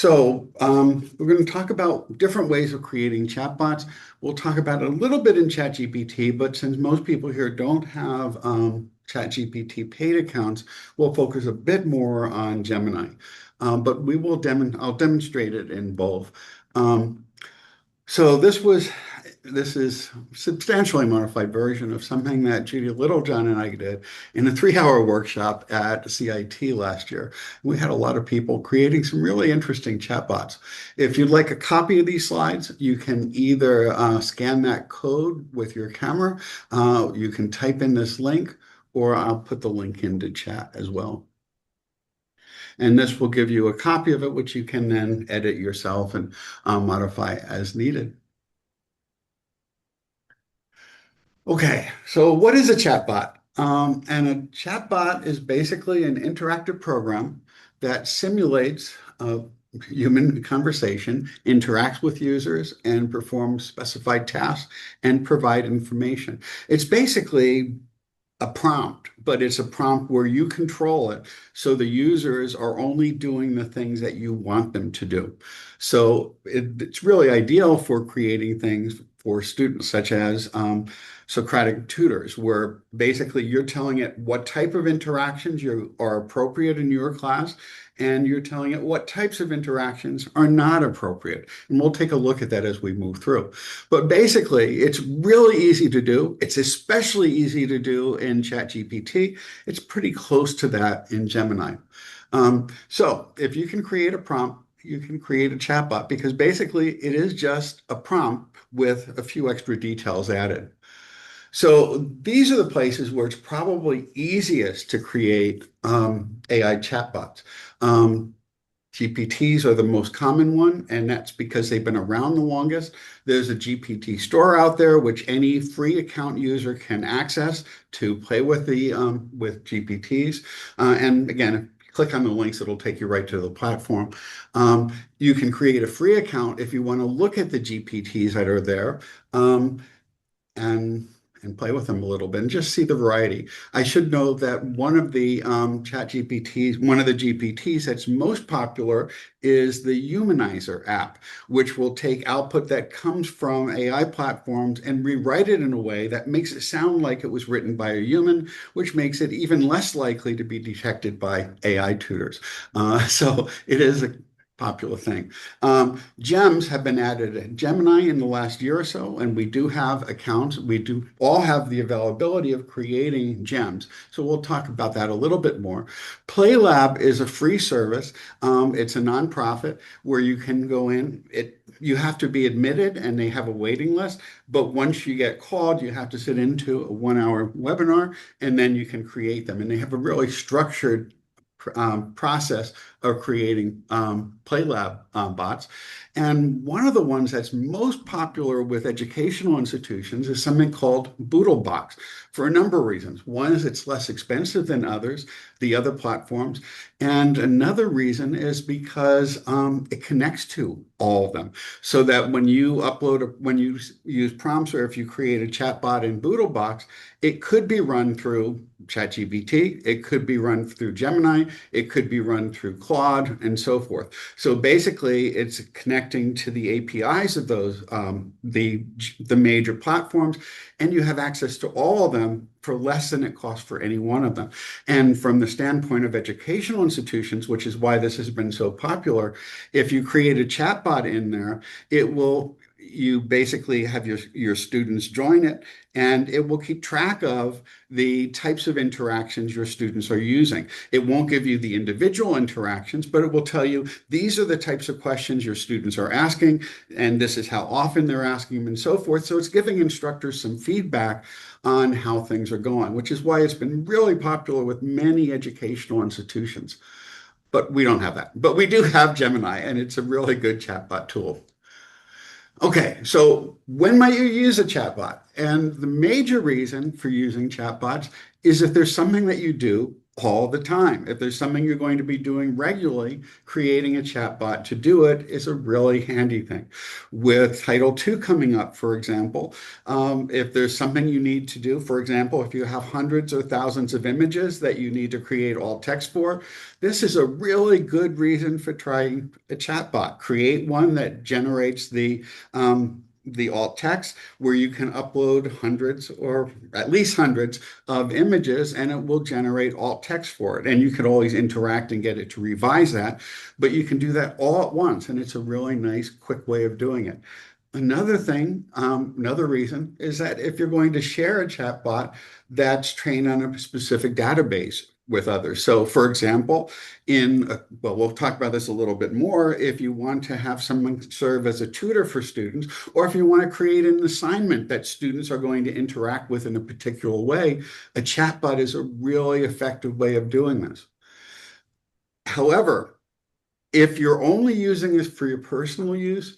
We're going to talk about different ways of creating chatbots. We'll talk about it a little bit in ChatGPT, but since most people here don't have ChatGPT paid accounts, we'll focus a bit more on Gemini. But I'll demonstrate it in both. Um, so this is a substantially modified version of something that Judy Littlejohn and I did in a 3-hour workshop at CIT last year. We had a lot of people creating some really interesting chatbots. If you'd like a copy of these slides, you can either scan that code with your camera, you can type in this link, or I'll put the link into chat as well. And this will give you a copy of it, which you can then edit yourself and modify as needed. Okay, so what is a chatbot? And a chatbot is basically an interactive program that simulates human conversation, interacts with users, and performs specified tasks and provide information. It's basically a prompt, but it's a prompt where you control it so the users are only doing the things that you want them to do. So it's really ideal for creating things for students, such as Socratic tutors, where basically you're telling it what type of interactions are appropriate in your class, and you're telling it what types of interactions are not appropriate. And we'll take a look at that as we move through. But basically, it's really easy to do. It's especially easy to do in ChatGPT. It's pretty close to that in Gemini. So if you can create a prompt, you can create a chatbot, because basically it is just a prompt with a few extra details added. So these are the places where it's probably easiest to create AI chatbots. GPTs are the most common one, and that's because they've been around the longest. There's a GPT store out there, which any free account user can access to play with with GPTs. And again, if you click on the links, it'll take you right to the platform. You can create a free account if you want to look at the GPTs that are there. And play with them a little bit and just see the variety. I should know that one of the GPTs that's most popular is the Humanizer app, which will take output that comes from AI platforms and rewrite it in a way that makes it sound like it was written by a human, which makes it even less likely to be detected by AI tutors. So it is a popular thing. Gems have been added at Gemini in the last year or so, and we do have accounts. We do all have the availability of creating gems. So we'll talk about that a little bit more. PlayLab is a free service. It's a nonprofit where you can go in. You have to be admitted, and they have a waiting list. But once you get called, you have to sit into a 1-hour webinar, and then you can create them. And they have a really structured process of creating PlayLab bots. And one of the ones that's most popular with educational institutions is something called Boodlebox for a number of reasons. One is it's less expensive than the other platforms. And another reason is because it connects to all of them. So that when you when you use prompts, or if you create a chatbot in Boodlebox, it could be run through ChatGPT, it could be run through Gemini, it could be run through Claude, and so forth. So basically, it's connecting to the APIs of those, the major platforms, and you have access to all of them for less than it costs for any one of them. And from the standpoint of educational institutions, which is why this has been so popular, if you create a chatbot in there, you basically have your students join it, and it will keep track of the types of interactions your students are using. It won't give you the individual interactions, but it will tell you these are the types of questions your students are asking, and this is how often they're asking them, and so forth. So it's giving instructors some feedback on how things are going, which is why it's been really popular with many educational institutions. But we don't have that. But we do have Gemini, and it's a really good chatbot tool. Okay, so when might you use a chatbot? And the major reason for using chatbots is if there's something that you do all the time. If there's something you're going to be doing regularly, creating a chatbot to do it is a really handy thing. With Title II coming up, for example, if there's something you need to do, for example, if you have hundreds or thousands of images that you need to create alt text for, this is a really good reason for trying a chatbot. Create one that generates the alt text where you can upload hundreds or at least hundreds of images and it will generate alt text for it. And you can always interact and get it to revise that, but you can do that all at once. And it's a really nice, quick way of doing it. Another thing, another reason is that if you're going to share a chatbot that's trained on a specific database with others. So, for example, well, we'll talk about this a little bit more. If you want to have someone serve as a tutor for students, or if you want to create an assignment that students are going to interact with in a particular way, a chatbot is a really effective way of doing this. However, if you're only using this for your personal use,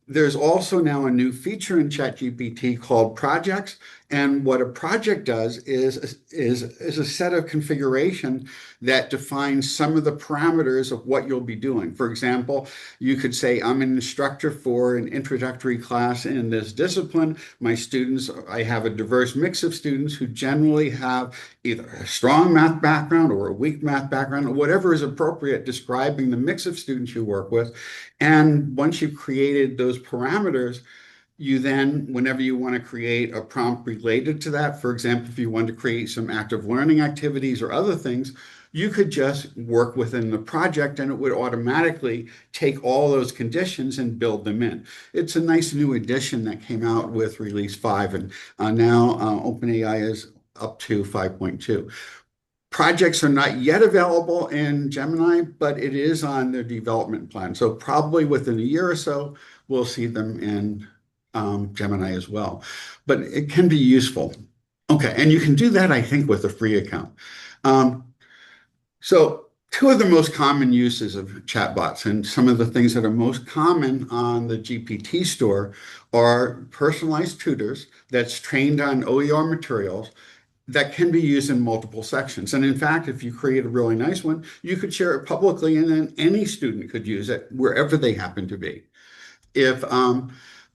there's also now a new feature in ChatGPT called projects. And what a project does is a set of configuration that defines some of the parameters of what you'll be doing. For example, you could say, I'm an instructor for an introductory class in this discipline. My students, I have a diverse mix of students who generally have either a strong math background or a weak math background, or whatever is appropriate, describing the mix of students you work with. And once you've created those parameters, you then, whenever you want to create a prompt related to that, for example, if you want to create some active learning activities or other things, you could just work within the project and it would automatically take all those conditions and build them in. It's a nice new addition that came out with release 5, and now OpenAI is up to 5.2. Projects are not yet available in Gemini, but it is on their development plan. So probably within a year or so, we'll see them in Gemini as well. But it can be useful. Okay, and you can do that, I think, with a free account. So two of the most common uses of chatbots and some of the things that are most common on the GPT store are personalized tutors that's trained on OER materials that can be used in multiple sections. And in fact, if you create a really nice one, you could share it publicly and then any student could use it wherever they happen to be. If,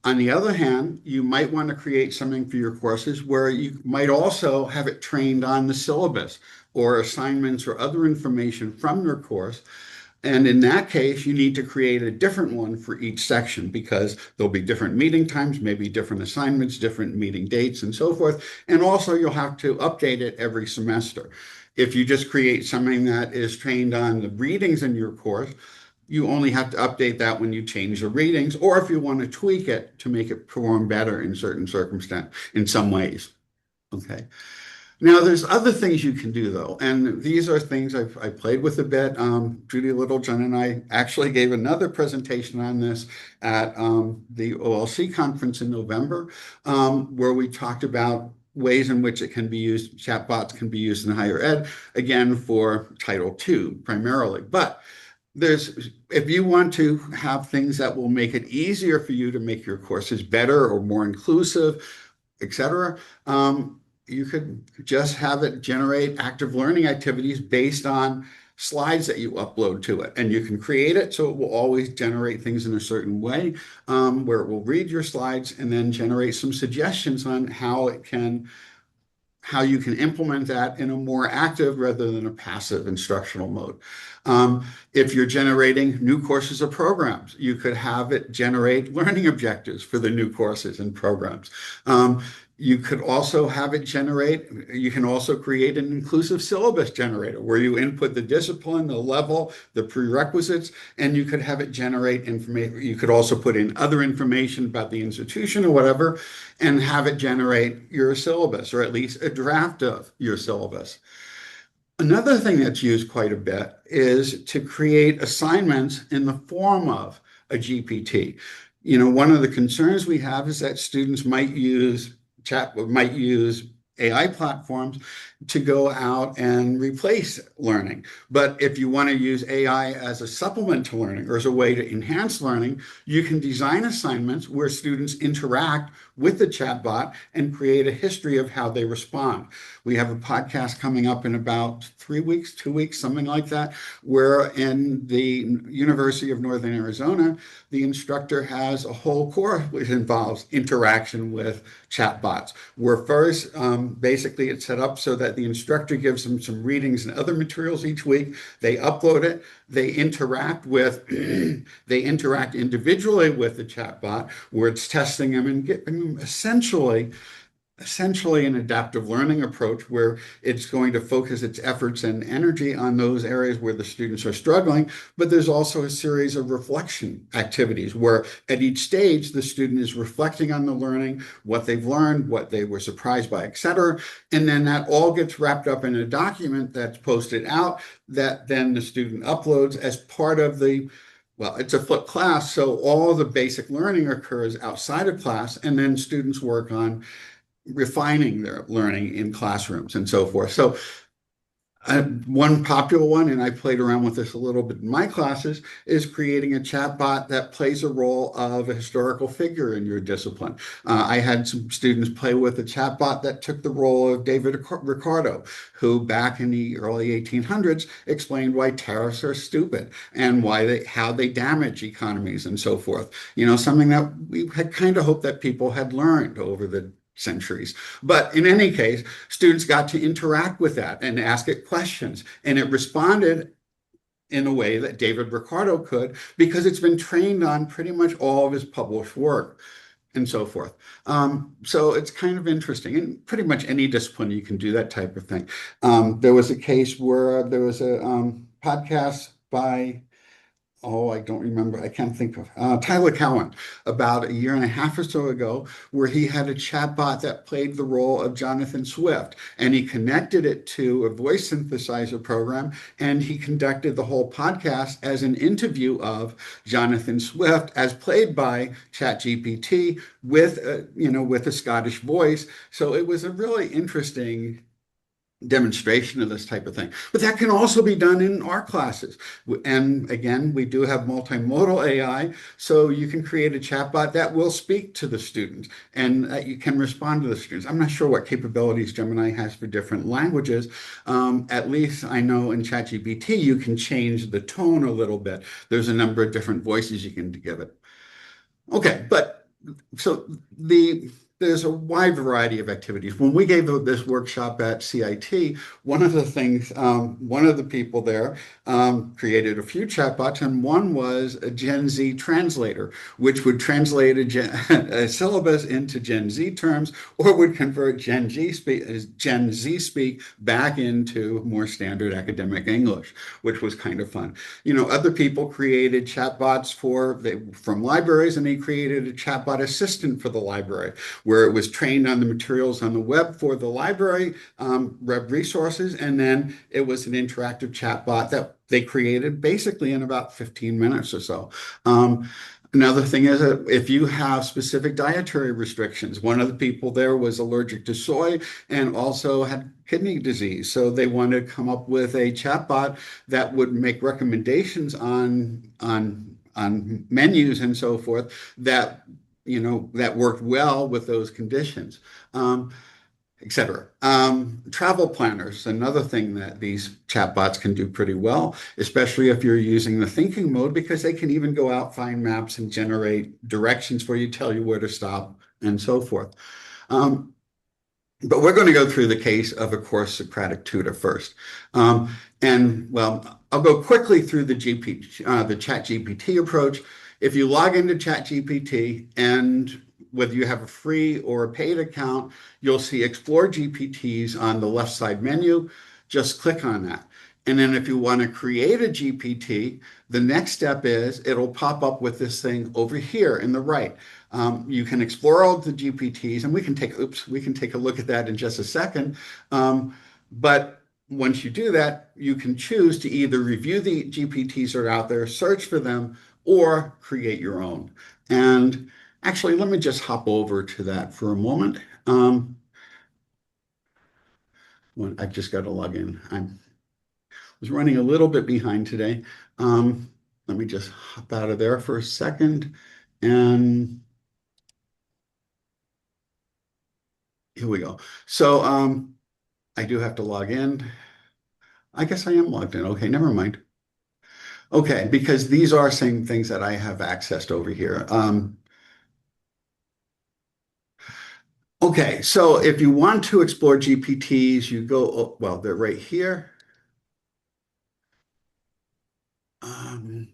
on the other hand, you might want to create something for your courses where you might also have it trained on the syllabus or assignments or other information from your course. And in that case, you need to create a different one for each section because there'll be different meeting times, maybe different assignments, different meeting dates, and so forth. And also, you'll have to update it every semester. If you just create something that is trained on the readings in your course, you only have to update that when you change the readings, or if you want to tweak it to make it perform better in certain circumstances, in some ways. Okay. Now, there's other things you can do, though, and these are things I played with a bit. Judy Littlejohn and I actually gave another presentation on this at the OLC conference in November, where we talked about ways in which it can be used, chatbots can be used in higher ed, again, for Title II primarily. But if you want to have things that will make it easier for you to make your courses better or more inclusive, etc., you could just have it generate active learning activities based on slides that you upload to it. And you can create it so it will always generate things in a certain way, where it will read your slides and then generate some suggestions on how you can implement that in a more active rather than a passive instructional mode. If you're generating new courses or programs, you could have it generate learning objectives for the new courses and programs. You could also have it you can also create an inclusive syllabus generator where you input the discipline, the level, the prerequisites, and you could have it generate information. You could also put in other information about the institution or whatever, and have it generate your syllabus, or at least a draft of your syllabus. Another thing that's used quite a bit is to create assignments in the form of a GPT. One of the concerns we have is that students might use AI platforms to go out and replace learning. But if you want to use AI as a supplement to learning or as a way to enhance learning, you can design assignments where students interact with the chatbot and create a history of how they respond. We have a podcast coming up in about 3 weeks, 2 weeks, something like that, where in the University of Northern Arizona, the instructor has a whole course which involves interaction with chatbots, where first, basically it's set up so that the instructor gives them some readings and other materials each week. They upload it. They interact with, they interact individually with the chatbot, where it's testing them and giving them essentially an adaptive learning approach where it's going to focus its efforts and energy on those areas where the students are struggling. But there's also a series of reflection activities where at each stage, the student is reflecting on the learning, what they've learned, what they were surprised by, etc. And then that all gets wrapped up in a document that's posted out that then the student uploads as part of the well, it's a flipped class, so all the basic learning occurs outside of class, and then students work on refining their learning in classrooms and so forth. So one popular one, and I played around with this a little bit in my classes, is creating a chatbot that plays a role of a historical figure in your discipline. I had some students play with a chatbot that took the role of David Ricardo, who back in the early 1800s explained why tariffs are stupid and how they damage economies and so forth. Something that we had kind of hoped that people had learned over the centuries. But in any case, students got to interact with that and ask it questions, and it responded in a way that David Ricardo could because it's been trained on pretty much all of his published work and so forth. So it's kind of interesting. In pretty much any discipline, you can do that type of thing. There was a case where there was a podcast by I don't remember. I can't think of Tyler Cowen about a year and a half or so ago, where he had a chatbot that played the role of Jonathan Swift, and he connected it to a voice synthesizer program, and he conducted the whole podcast as an interview of Jonathan Swift, as played by ChatGPT with with a Scottish voice. So it was a really interesting demonstration of this type of thing. But that can also be done in our classes. And again, we do have multimodal AI, so you can create a chatbot that will speak to the students and you can respond to the students. I'm not sure what capabilities Gemini has for different languages. At least I know in ChatGPT, you can change the tone a little bit. There's a number of different voices you can give it. Okay, but so there's a wide variety of activities. When we gave this workshop at CIT, one of the things, one of the people there created a few chatbots, and one was a Gen Z translator, which would translate a syllabus into Gen Z terms, or would convert Gen Z speak back into more standard academic English, which was kind of fun. Other people created chatbots from libraries, and they created a chatbot assistant for the library, where it was trained on the materials on the web for the library, web resources, and then it was an interactive chatbot that they created basically in about 15 minutes or so. Another thing is that if you have specific dietary restrictions, one of the people there was allergic to soy and also had kidney disease. So they wanted to come up with a chatbot that would make recommendations on menus and so forth that that worked well with those conditions, etc. Travel planners, another thing that these chatbots can do pretty well, especially if you're using the thinking mode, because they can even go out, find maps, and generate directions for you, tell you where to stop, and so forth. But we're going to go through the case of a course Socratic tutor first. I'll go quickly through the ChatGPT approach. If you log into ChatGPT, and whether you have a free or a paid account, you'll see Explore GPTs on the left side menu. Just click on that. And then if you want to create a GPT, the next step is it'll pop up with this thing over here in the right. You can explore all the GPTs, and we can take a look at that in just a second. But once you do that, you can choose to either review the GPTs that are out there, search for them, or create your own. And actually, let me just hop over to that for a moment. I've just got to log in. I was running a little bit behind today. Let me just hop out of there for a second. And here we go. So I do have to log in. I guess I am logged in. Okay, never mind. Okay, because these are same things that I have accessed over here. Okay, so if you want to explore GPTs, you go, oh, well, they're right here. Um,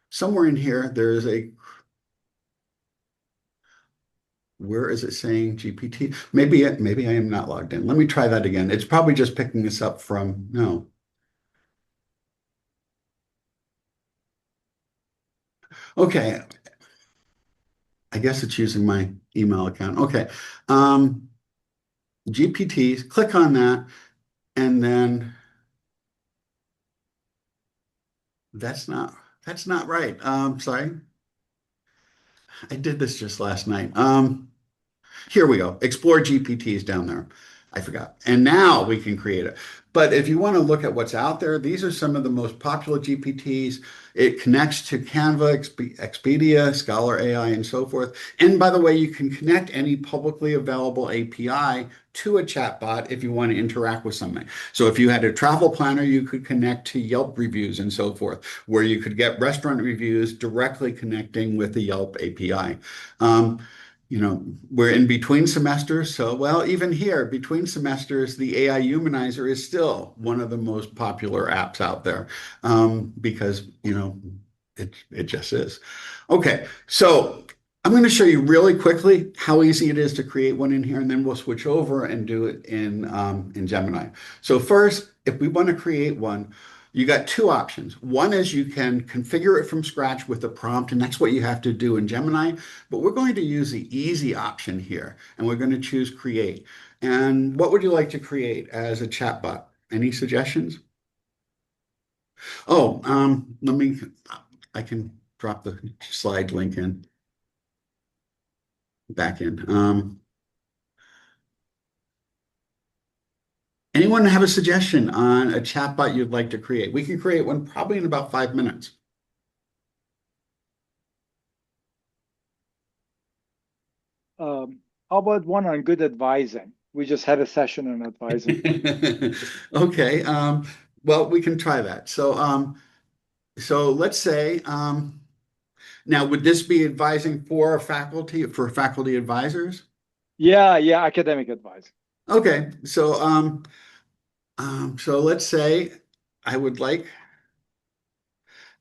Somewhere in here, there's a, where is it saying GPT? Maybe I am not logged in. Let me try that again. It's probably just picking this up from, no. Okay, I guess it's using my email account. Okay. Um, GPTs, click on that, and then that's not that's not right. Sorry. I did this just last night. Here we go. Explore GPTs down there. I forgot. And now we can create it. But if you want to look at what's out there, these are some of the most popular GPTs. It connects to Canva, Expedia, Scholar AI, and so forth. And by the way, you can connect any publicly available API to a chatbot if you want to interact with something. So if you had a travel planner, you could connect to Yelp reviews and so forth, where you could get restaurant reviews directly connecting with the Yelp API. Um, we're in between semesters. So, well, even here, between semesters, the AI Humanizer is still one of the most popular apps out there because, it just is. Okay, so I'm going to show you really quickly how easy it is to create one in here, and then we'll switch over and do it in Gemini. So first, if we want to create one, you got two options. One is you can configure it from scratch with a prompt, and that's what you have to do in Gemini. But we're going to use the easy option here, and we're going to choose create. And what would you like to create as a chatbot? Any suggestions? Oh, I can drop the slide link in back in. Anyone have a suggestion on a chatbot you'd like to create? We can create one probably in about 5 minutes. How about one on good advising? We just had a session on advising. Okay. Well, we can try that. So let's say, now would this be advising for faculty advisors? Yeah, yeah, academic advising. Okay. So let's say I would like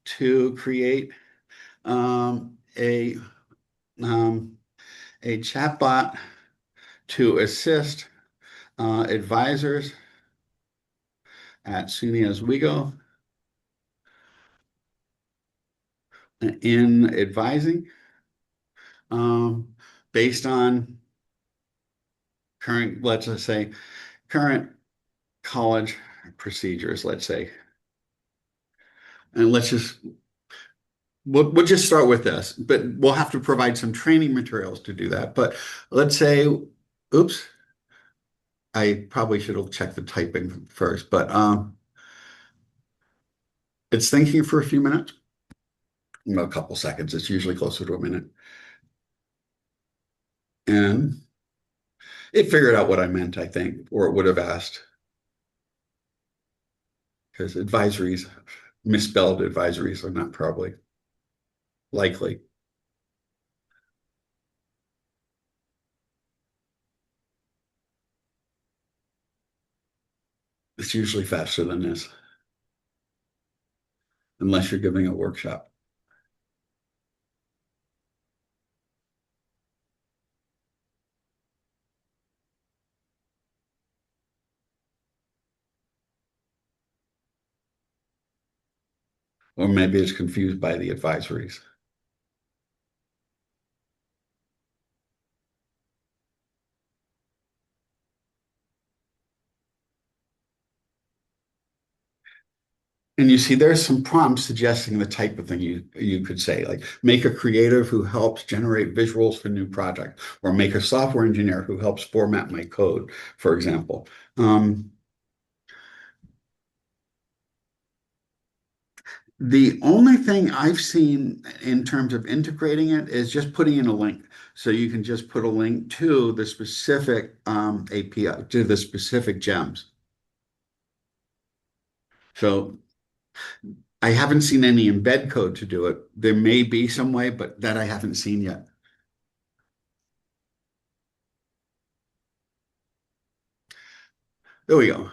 to create um, a um, a chatbot to assist advisors at SUNY Oswego in advising um, based on let's just say, current college procedures, let's say. And we'll just start with this, but we'll have to provide some training materials to do that. But let's say, oops, I probably should have checked the typing first, but it's thinking for a few minutes, a couple seconds. It's usually closer to a minute. And it figured out what I meant, I think, or it would have asked, because misspelled advisories are not probably likely. It's usually faster than this, unless you're giving a workshop. Or maybe it's confused by the advisories. And you see, there's some prompts suggesting the type of thing you could say, like make a creative who helps generate visuals for new project, or make a software engineer who helps format my code, for example. The only thing I've seen in terms of integrating it is just putting in a link. So you can just put a link to the specific API, to the specific gems. So I haven't seen any embed code to do it. There may be some way, but that I haven't seen yet. There we go.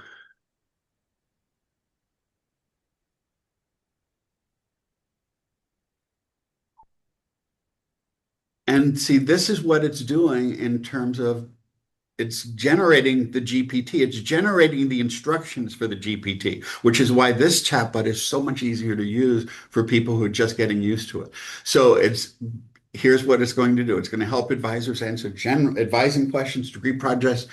And see, this is what it's doing in terms of it's generating the GPT. It's generating the instructions for the GPT, which is why this chatbot is so much easier to use for people who are just getting used to it. So here's what it's going to do. It's going to help advisors answer advising questions, degree projects,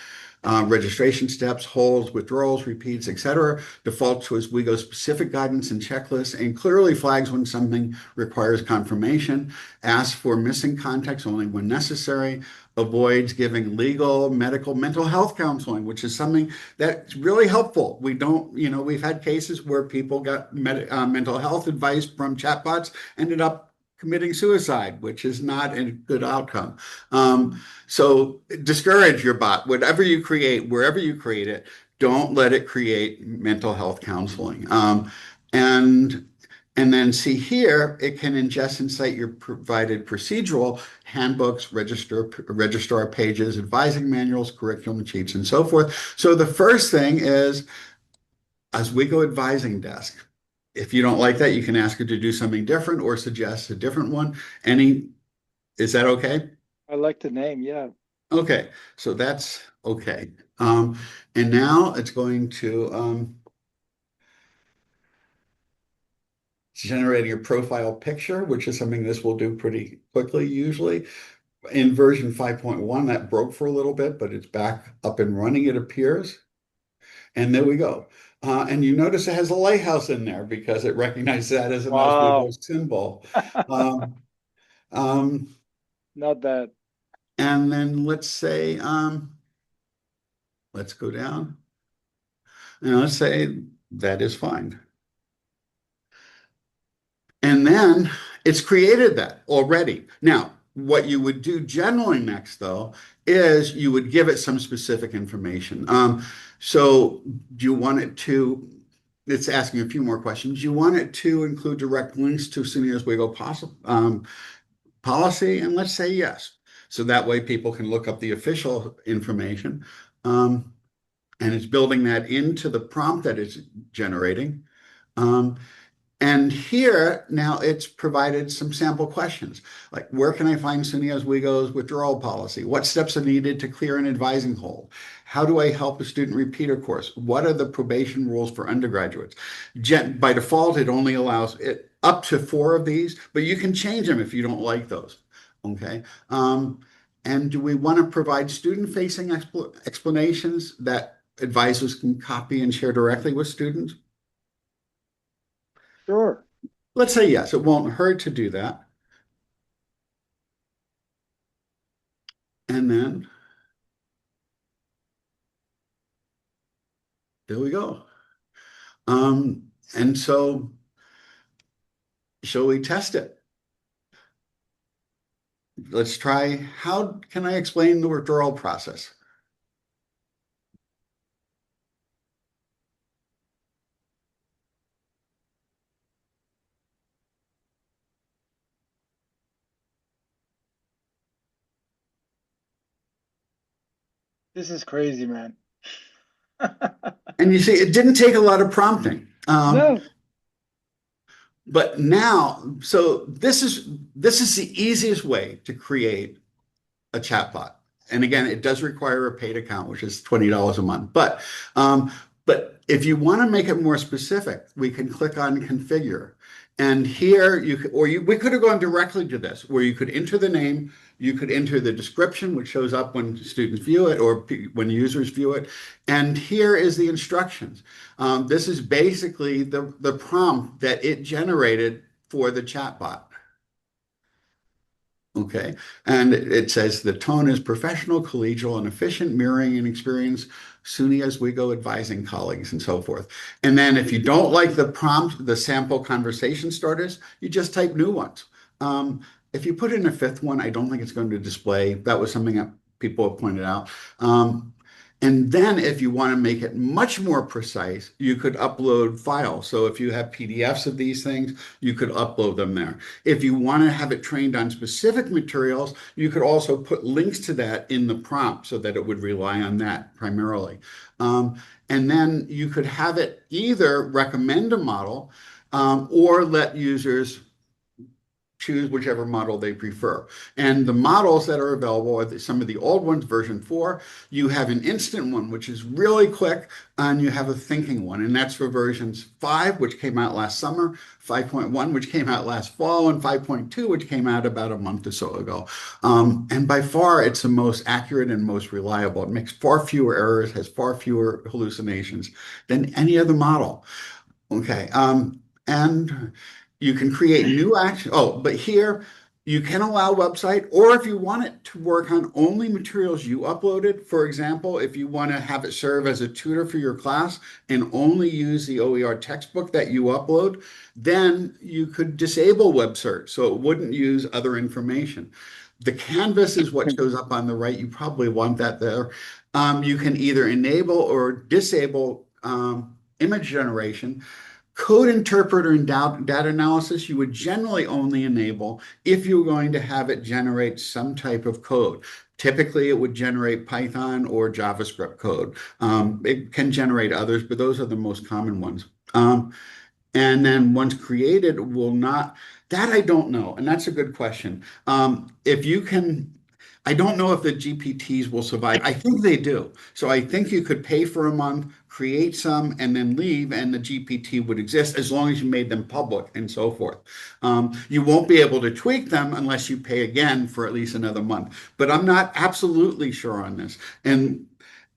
registration steps, holds, withdrawals, repeats, etc. Default to Oswego specific guidance and checklists, and clearly flags when something requires confirmation. Asks for missing context only when necessary. Avoids giving legal, medical, mental health counseling, which is something that's really helpful. We don't, we've had cases where people got mental health advice from chatbots, ended up committing suicide, which is not a good outcome. So discourage your bot, whatever you create, wherever you create it, don't let it create mental health counseling. And and then see here, it can ingest and cite your provided procedural handbooks, registrar pages, advising manuals, curriculum sheets, and so forth. So the first thing is Oswego Advising Desk. If you don't like that, you can ask it to do something different or suggest a different one. Is that okay? I like the name. Yeah. Okay, so that's okay. Um, and now it's going to generating a profile picture, which is something this will do pretty quickly usually. In version 5.1, that broke for a little bit, but it's back up and running, it appears. And there we go. And you notice it has a lighthouse in there because it recognized that as an Oswego Wow. symbol. Um, um, Not bad. and then let's say, let's go down. And let's say that is fine. And then it's created that already. Now, what you would do generally next, though, is you would give it some specific information. So do you want it to, it's asking a few more questions. Do you want it to include direct links to SUNY Oswego policy? And let's say yes. So that way people can look up the official information. And it's building that into the prompt that it's generating. Um, and here, now it's provided some sample questions, like where can I find SUNY Oswego's withdrawal policy? What steps are needed to clear an advising hold? How do I help a student repeat a course? What are the probation rules for undergraduates? By default, it only allows it up to 4 of these, but you can change them if you don't like those. Okay. And do we want to provide student-facing explanations that advisors can copy and share directly with students? Sure. Let's say yes, it won't hurt to do that. And then there we go. And so shall we test it? Let's try, how can I explain the withdrawal process? This is crazy, man. And you see, it didn't take a lot of prompting. No, But now, so this is the easiest way to create a chatbot. And again, it does require a paid account, which is $20 a month. But if you want to make it more specific, we can click on configure. And here you could, we could have gone directly to this, where you could enter the name, you could enter the description, which shows up when students view it or when users view it. And here is the instructions. This is basically the prompt that it generated for the chatbot. Okay. And it says the tone is professional, collegial, and efficient, mirroring and experience SUNY Oswego advising colleagues and so forth. And then if you don't like the prompt, the sample conversation starters, you just type new ones. If you put in a fifth one, I don't think it's going to display. That was something that people have pointed out. And then if you want to make it much more precise, you could upload files. So if you have PDFs of these things, you could upload them there. If you want to have it trained on specific materials, you could also put links to that in the prompt so that it would rely on that primarily. And then you could have it either recommend a model or let users choose whichever model they prefer. And the models that are available are some of the old ones, version 4. You have an instant one, which is really quick, and you have a thinking one. And that's for versions 5, which came out last summer, 5.1, which came out last fall, and 5.2, which came out about a month or so ago. And by far, it's the most accurate and most reliable. It makes far fewer errors, has far fewer hallucinations than any other model. Okay. And you can create new action. Oh, but here you can allow website, or if you want it to work on only materials you uploaded. For example, if you want to have it serve as a tutor for your class and only use the OER textbook that you upload, then you could disable web search so it wouldn't use other information. The canvas is what shows up on the right. You probably want that there. You can either enable or disable image generation. Code interpreter and data analysis, you would generally only enable if you're going to have it generate some type of code. Typically, it would generate Python or JavaScript code. It can generate others, but those are the most common ones. And then once created, will not, that I don't know. And that's a good question. If you can, I don't know if the GPTs will survive. I think they do. So I think you could pay for a month, create some, and then leave, and the GPT would exist as long as you made them public and so forth. You won't be able to tweak them unless you pay again for at least another month. But I'm not absolutely sure on this. And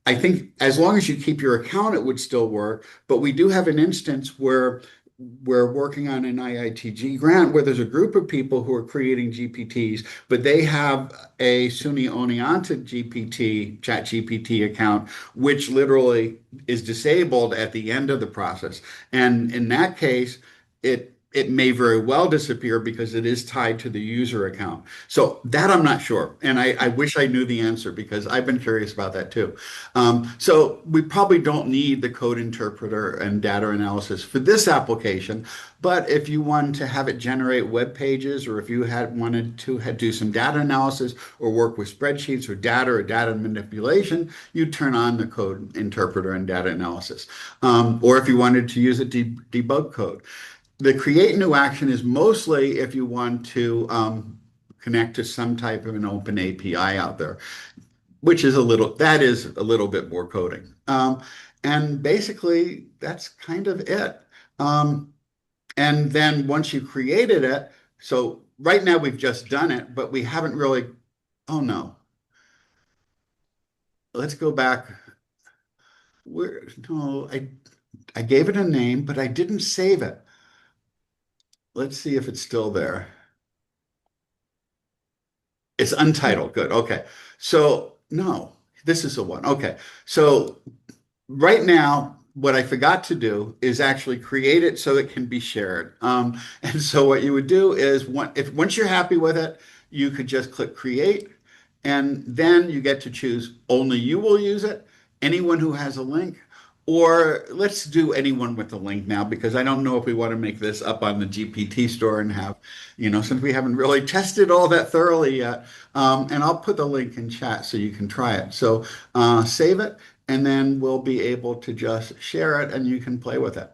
I think as long as you keep your account, it would still work. But we do have an instance where we're working on an IITG grant where there's a group of people who are creating GPTs, but they have a SUNY Oneonta GPT, ChatGPT account, which literally is disabled at the end of the process. And in that case, it may very well disappear because it is tied to the user account. So that I'm not sure. And I wish I knew the answer because I've been curious about that too. So we probably don't need the code interpreter and data analysis for this application. But if you wanted to have it generate web pages, or if you had wanted to do some data analysis or work with spreadsheets or data manipulation, you turn on the code interpreter and data analysis. Or if you wanted to use it to debug code. The create new action is mostly if you want to connect to some type of an open API out there, which is that is a little bit more coding. And basically, that's kind of it. And then once you created it, so right now we've just done it, but we haven't really, oh no. Let's go back. No, I gave it a name, but I didn't save it. Let's see if it's still there. It's untitled. Good. Okay. So no, this is the one. Okay. So right now, what I forgot to do is actually create it so it can be shared. And so what you would do is once you're happy with it, you could just click create, and then you get to choose only you will use it, anyone who has a link, or let's do anyone with a link now because I don't know if we want to make this up on the GPT store and have, since we haven't really tested all that thoroughly yet. And I'll put the link in chat so you can try it. So save it, and then we'll be able to just share it and you can play with it.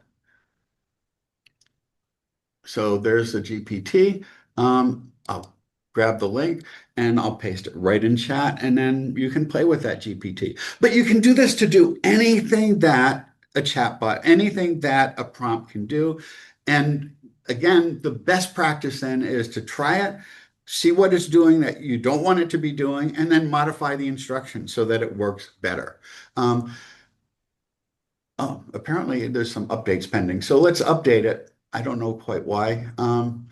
So there's the GPT. I'll grab the link and I'll paste it right in chat, and then you can play with that GPT. But you can do this to do anything that a chatbot, anything that a prompt can do. And again, the best practice then is to try it, see what it's doing that you don't want it to be doing, and then modify the instructions so that it works better. Um, oh, apparently there's some updates pending. So let's update it. I don't know quite why. And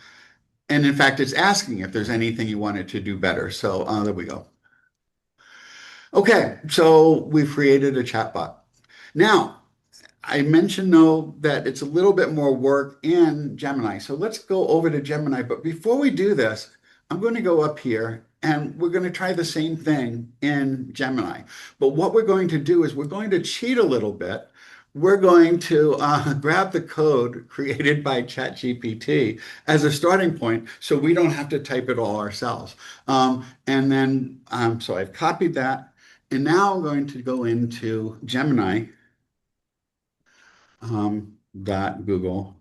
in fact, it's asking if there's anything you want it to do better. So there we go. Okay, so we've created a chatbot. Now, I mentioned though that it's a little bit more work in Gemini. So let's go over to Gemini. But before we do this, I'm going to go up here and we're going to try the same thing in Gemini. But what we're going to do is we're going to cheat a little bit. We're going to grab the code created by ChatGPT as a starting point so we don't have to type it all ourselves. So I've copied that. And now I'm going to go into Gemini Google.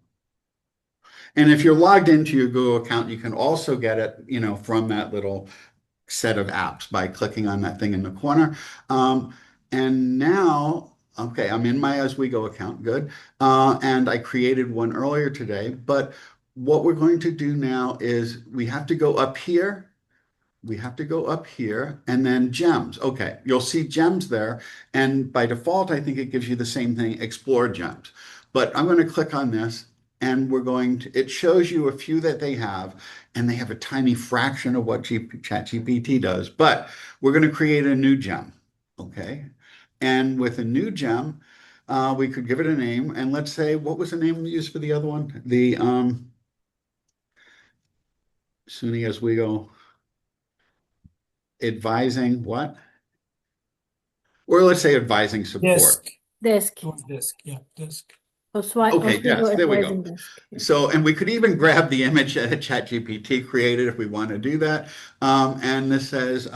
And if you're logged into your Google account, you can also get it, from that little set of apps by clicking on that thing in the corner. And now, okay, I'm in my Oswego account, good. And I created one earlier today, but what we're going to do now is we have to go up here. We have to go up here and then gems. Okay, you'll see gems there. And by default, I think it gives you the same thing, explore gems. But I'm going to click on this and it shows you a few that they have, and they have a tiny fraction of what ChatGPT does. But we're going to create a new gem. Okay. And with a new gem, we could give it a name. And let's say, what was the name we used for the other one? The SUNY Oswego advising what? Or let's say advising support. Desk. Desk. Tool desk. Yeah, desk. Okay, Oswego yes, there we go. advising desk. Yeah. So, and we could even grab the image that ChatGPT created if we want to do that. And this says,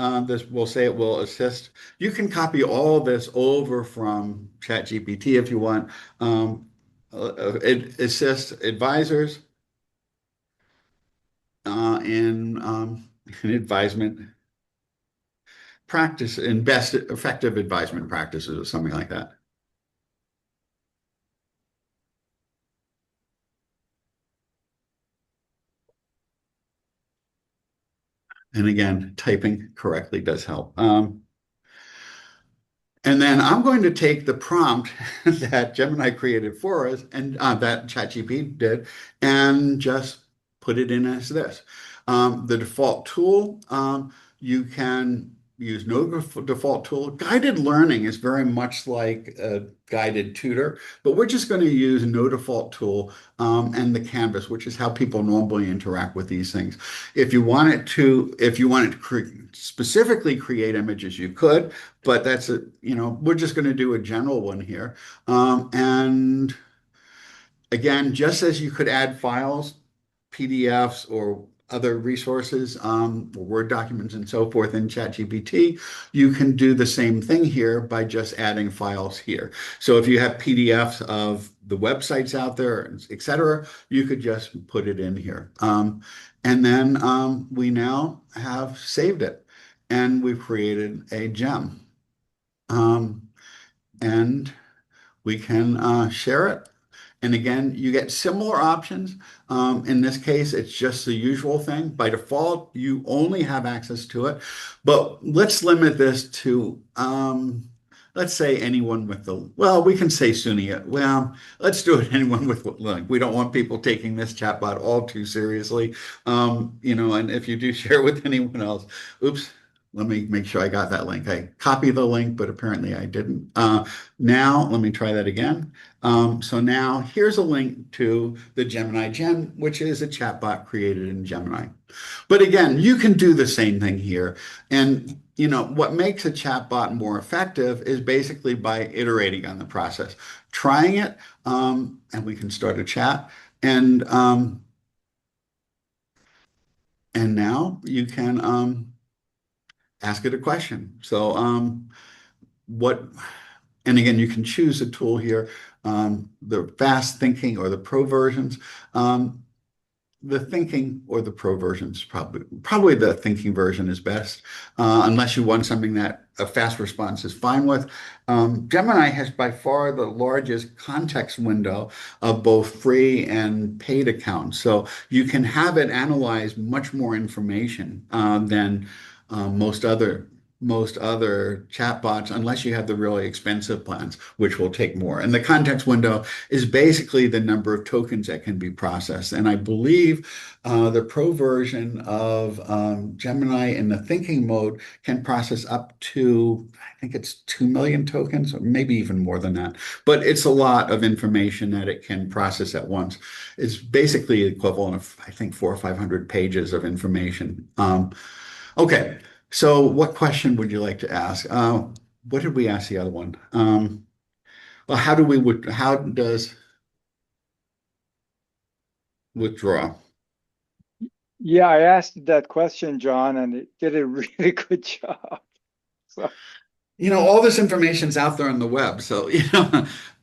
we'll say it will assist. You can copy all this over from ChatGPT if you want. It assists advisors in advisement practice, in best effective advisement practices or something like that. And again, typing correctly does help. And then I'm going to take the prompt that Gemini created for us and that ChatGPT did and just put it in as this. The default tool, you can use no default tool. Guided learning is very much like a guided tutor, but we're just going to use no default tool and the canvas, which is how people normally interact with these things. If you wanted to specifically create images, you could, but we're just going to do a general one here. And again, just as you could add files, PDFs or other resources, or Word documents and so forth in ChatGPT, you can do the same thing here by just adding files here. So if you have PDFs of the websites out there, et cetera, you could just put it in here. And then we now have saved it and we've created a gem. And we can share it. And again, you get similar options. In this case, it's just the usual thing. By default, you only have access to it. But let's limit this to, let's say anyone with we can say SUNY. Well, let's do it anyone with, we don't want people taking this chatbot all too seriously. And if you do share it with anyone else, oops. Let me make sure I got that link. I copied the link, but apparently I didn't. Now, let me try that again. So now here's a link to the Gemini Gen, which is a chatbot created in Gemini. But again, you can do the same thing here. And what makes a chatbot more effective is basically by iterating on the process, trying it, and we can start a chat. And now you can ask it a question. So and again, you can choose a tool here, the fast thinking or the pro versions. the thinking or the pro version is probably the thinking version is best, unless you want something that a fast response is fine with. Gemini has by far the largest context window of both free and paid accounts, so you can have it analyze much more information than most other chatbots, unless you have the really expensive plans, which will take more. And the context window is basically the number of tokens that can be processed. And I believe the pro version of Gemini in the thinking mode can process up to, I think it's 2 million tokens, or maybe even more than that. But it's a lot of information that it can process at once. It's basically equivalent of, I think, 400 or 500 pages of information. Okay. So what question would you like to ask? What did we ask the other one? Well, how does withdraw? Yeah, I asked that question, John, and it did a really good job. So All this information's out there on the web, so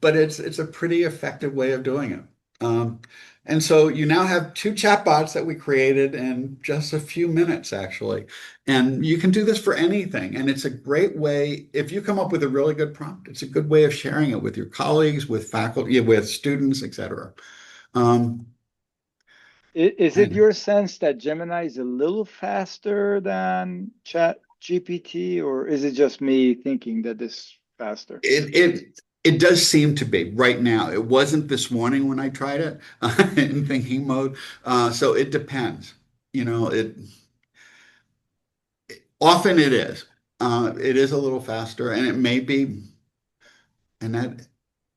but it's a pretty effective way of doing it. And so you now have two chatbots that we created in just a few minutes, actually. And you can do this for anything. And it's a great way, if you come up with a really good prompt, it's a good way of sharing it with your colleagues, with faculty, with students, etc. Um, is it and your sense that Gemini is a little faster than ChatGPT, or is it just me thinking that it's faster? it does seem to be right now. It wasn't this morning when I tried it in thinking mode. So it depends. It often it is. It is a little faster, and it may be, and that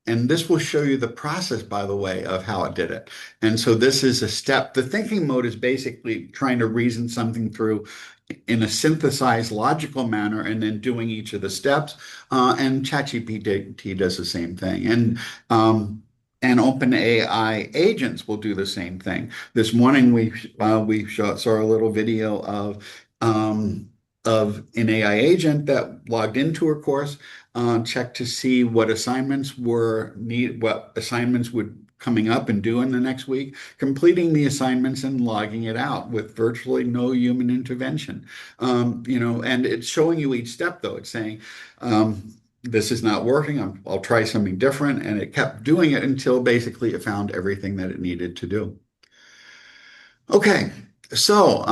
and this will show you the process, by the way, of how it did it. And so this is a step. The thinking mode is basically trying to reason something through in a synthesized, logical manner, and then doing each of the steps. And ChatGPT does the same thing. And OpenAI agents will do the same thing. This morning saw a little video of an AI agent that logged into her course, checked to see what assignments would coming up and due in the next week, completing the assignments and logging it out with virtually no human intervention. And it's showing you each step, though. It's saying, this is not working. I'll try something different. And it kept doing it until basically it found everything that it needed to do. Okay, so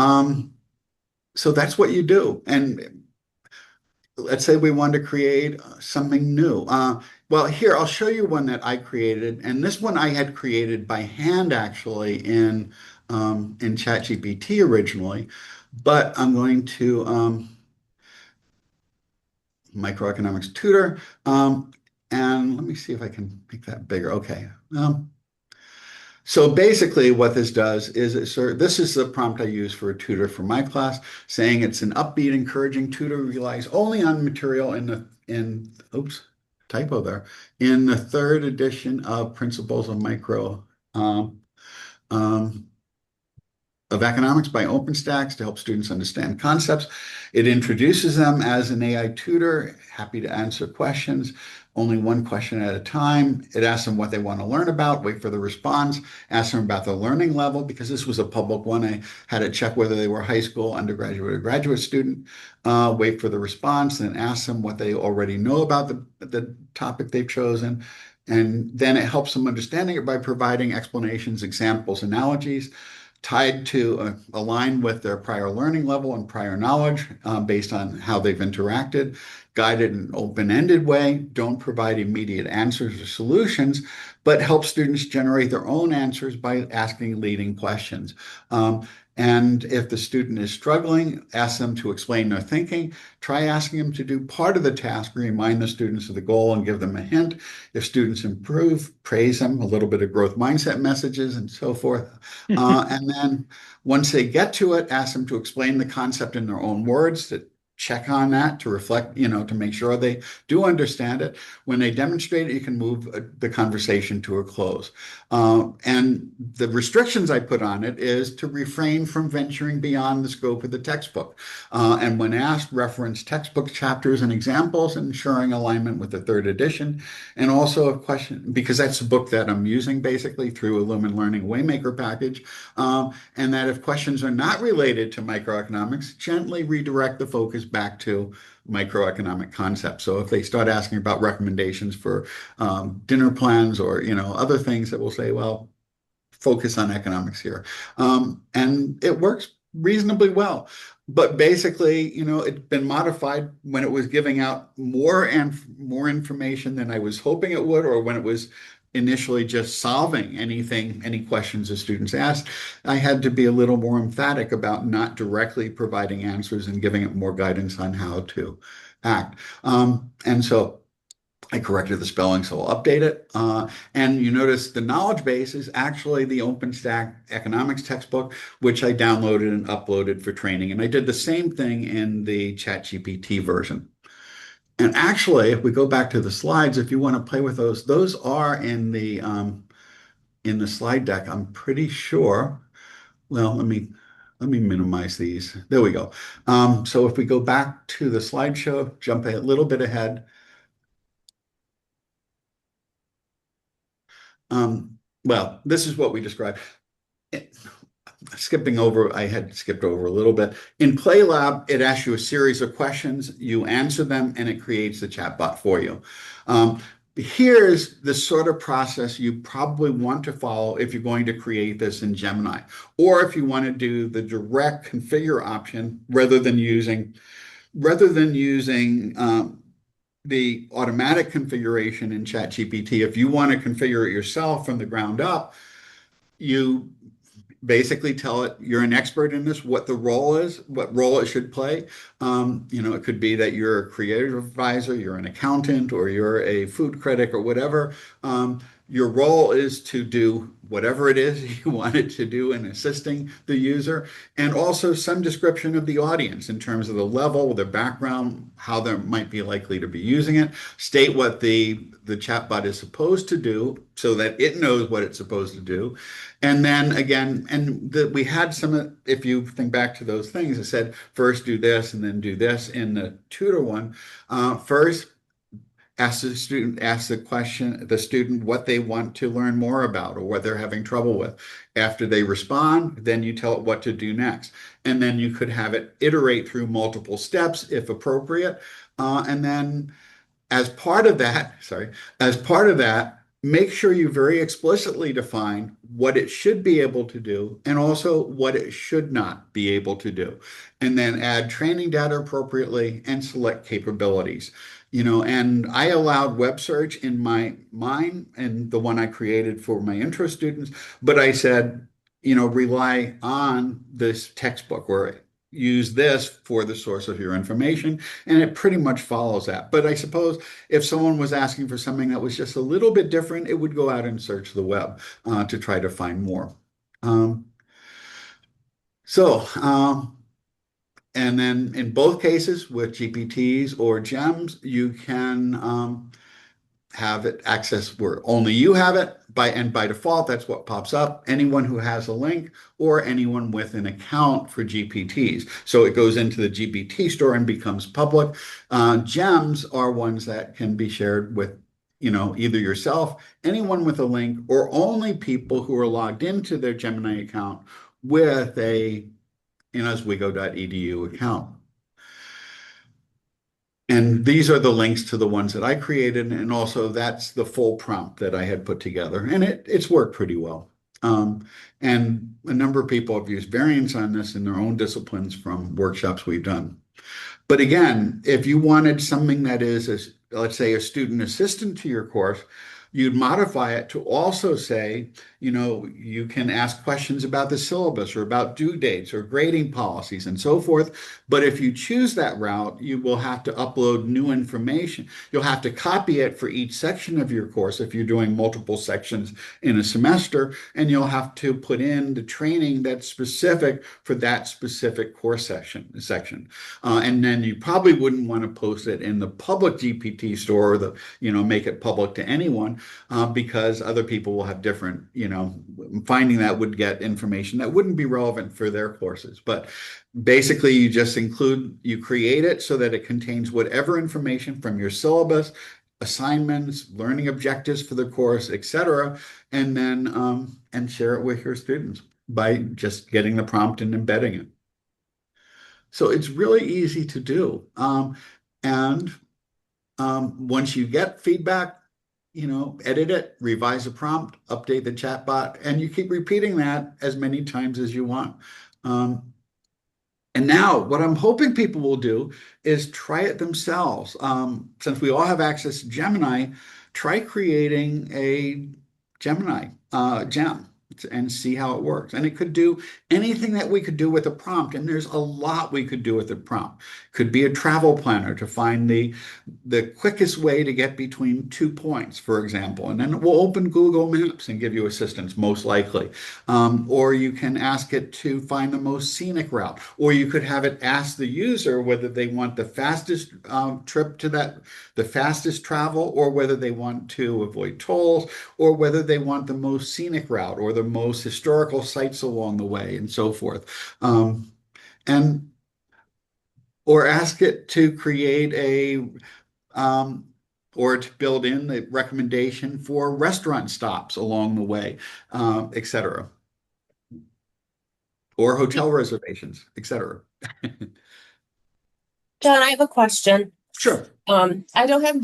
that's what you do. And let's say we want to create something new. Well, here, I'll show you one that I created. And this one I had created by hand, actually, in ChatGPT originally. But I'm going to microeconomics tutor. And let me see if I can make that bigger. Okay. So basically what this does is this is the prompt I use for a tutor for my class, saying it's an upbeat, encouraging tutor who relies only on material oops, typo there, in the third edition of Principles of Micro um, of Economics by OpenStax to help students understand concepts. It introduces them as an AI tutor, happy to answer questions, only one question at a time. It asks them what they want to learn about, wait for the response, ask them about their learning level, because this was a public one. I had to check whether they were high school, undergraduate, or graduate student, wait for the response, and ask them what they already know about the topic they've chosen. And then it helps them understanding it by providing explanations, examples, analogies tied to align with their prior learning level and prior knowledge based on how they've interacted, guided in an open-ended way, don't provide immediate answers or solutions, but help students generate their own answers by asking leading questions. And if the student is struggling, ask them to explain their thinking. Try asking them to do part of the task, remind the students of the goal and give them a hint. If students improve, praise them, a little bit of growth mindset messages and so forth. And then once they get to it, ask them to explain the concept in their own words. That check on that to reflect, to make sure they do understand it. When they demonstrate it, you can move the conversation to a close. And the restrictions I put on it is to refrain from venturing beyond the scope of the textbook. And when asked, reference textbook chapters and examples, ensuring alignment with the third edition. And also a question, because that's the book that I'm using basically through Illumin Learning Waymaker package. And that if questions are not related to microeconomics, gently redirect the focus back to microeconomic concepts. So if they start asking about recommendations for dinner plans or other things, that will say, well, focus on economics here. And it works reasonably well. But basically, it'd been modified when it was giving out more and more information than I was hoping it would, or when it was initially just solving any questions the students asked. I had to be a little more emphatic about not directly providing answers and giving it more guidance on how to act. And so I corrected the spelling, so I'll update it. And you notice the knowledge base is actually the OpenStack economics textbook, which I downloaded and uploaded for training. And I did the same thing in the ChatGPT version. And actually, if we go back to the slides, if you want to play with those are in the slide deck. I'm pretty sure. Well, let me minimize these. There we go. So if we go back to the slideshow, jump a little bit ahead. Well, this is what we described. I had skipped over a little bit. In PlayLab, it asks you a series of questions, you answer them, and it creates the chatbot for you. Here's the sort of process you probably want to follow if you're going to create this in Gemini, or if you want to do the direct configure option rather than using the automatic configuration in ChatGPT. If you want to configure it yourself from the ground up, you basically tell it you're an expert in this, what the role is, what role it should play. It could be that you're a creative advisor, you're an accountant, or you're a food critic or whatever. Your role is to do whatever it is you want it to do in assisting the user, and also some description of the audience in terms of the level, their background, how they might be likely to be using it. State what the chatbot is supposed to do so that it knows what it's supposed to do. And then again, we had if you think back to those things, it said first do this and then do this in the tutor one. First, ask the student what they want to learn more about or what they're having trouble with. After they respond, then you tell it what to do next. And then you could have it iterate through multiple steps if appropriate. And then as part of that, make sure you very explicitly define what it should be able to do and also what it should not be able to do. And then add training data appropriately and select capabilities. And I allowed web search in mine and the one I created for my intro students, but I said, rely on this textbook or use this for the source of your information, and it pretty much follows that. But I suppose if someone was asking for something that was just a little bit different, it would go out and search the web to try to find more. Um, so, and then in both cases with GPTs or GEMs, you can have it access where only you have it by default, that's what pops up. Anyone who has a link or anyone with an account for GPTs. So it goes into the GPT store and becomes public. Gems are ones that can be shared with either yourself, anyone with a link, or only people who are logged into their Gemini account with a oswego.edu account. And these are the links to the ones that I created, and also that's the full prompt that I had put together, and it's worked pretty well. And a number of people have used variants on this in their own disciplines from workshops we've done. But again, if you wanted something that is, let's say, a student assistant to your course, you'd modify it to also say, You can ask questions about the syllabus or about due dates or grading policies and so forth. But if you choose that route, you will have to upload new information. You'll have to copy it for each section of your course if you're doing multiple sections in a semester, and you'll have to put in the training that's specific for that specific course section. And then you probably wouldn't want to post it in the public GPT store, or make it public to anyone, because other people will have different, finding that would get information that wouldn't be relevant for their courses. But basically, you create it so that it contains whatever information from your syllabus, assignments, learning objectives for the course, etc., and then and share it with your students by just getting the prompt and embedding it. So it's really easy to do. And once you get feedback, edit it, revise the prompt, update the chatbot, and you keep repeating that as many times as you want. And now, what I'm hoping people will do is try it themselves. Since we all have access to Gemini, try creating a Gemini gem and see how it works. And it could do anything that we could do with a prompt. And there's a lot we could do with a prompt. Could be a travel planner to find the quickest way to get between 2 points, for example. And then it will open Google Maps and give you assistance, most likely. Or you can ask it to find the most scenic route. Or you could have it ask the user whether they want the fastest trip to the fastest travel, or whether they want to avoid tolls, or whether they want the most scenic route or the most historical sites along the way, and so forth. And or ask it to create um, or to build in the recommendation for restaurant stops along the way, etc., or hotel reservations, etc. John, I have a question. Sure. I don't have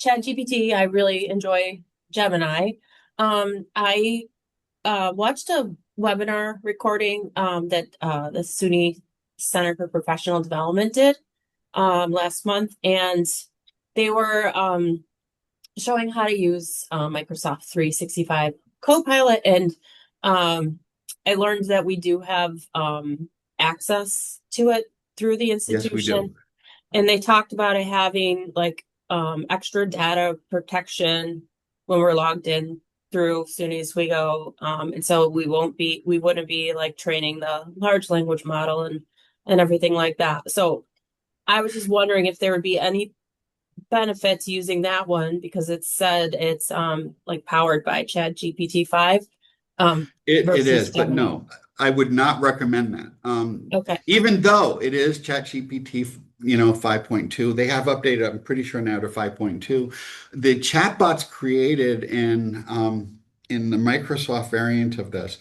ChatGPT. I really enjoy Gemini. I watched a webinar recording that the SUNY Center for Professional Development did last month, and they were showing how to use Microsoft 365 Copilot, and I learned that we do have access to it through the Yes, we do. institution. And they talked about it having like extra data protection when we're logged in through SUNY Oswego. And so we wouldn't be like training the large language model and everything like that. So I was just wondering if there would be any benefits using that one, because it said it's like powered by ChatGPT 5 It versus is, but Gemini. no, I would not recommend that. Okay. Even though it is ChatGPT, 5.2, they have updated, I'm pretty sure now to 5.2. The chatbots created in the Microsoft variant of this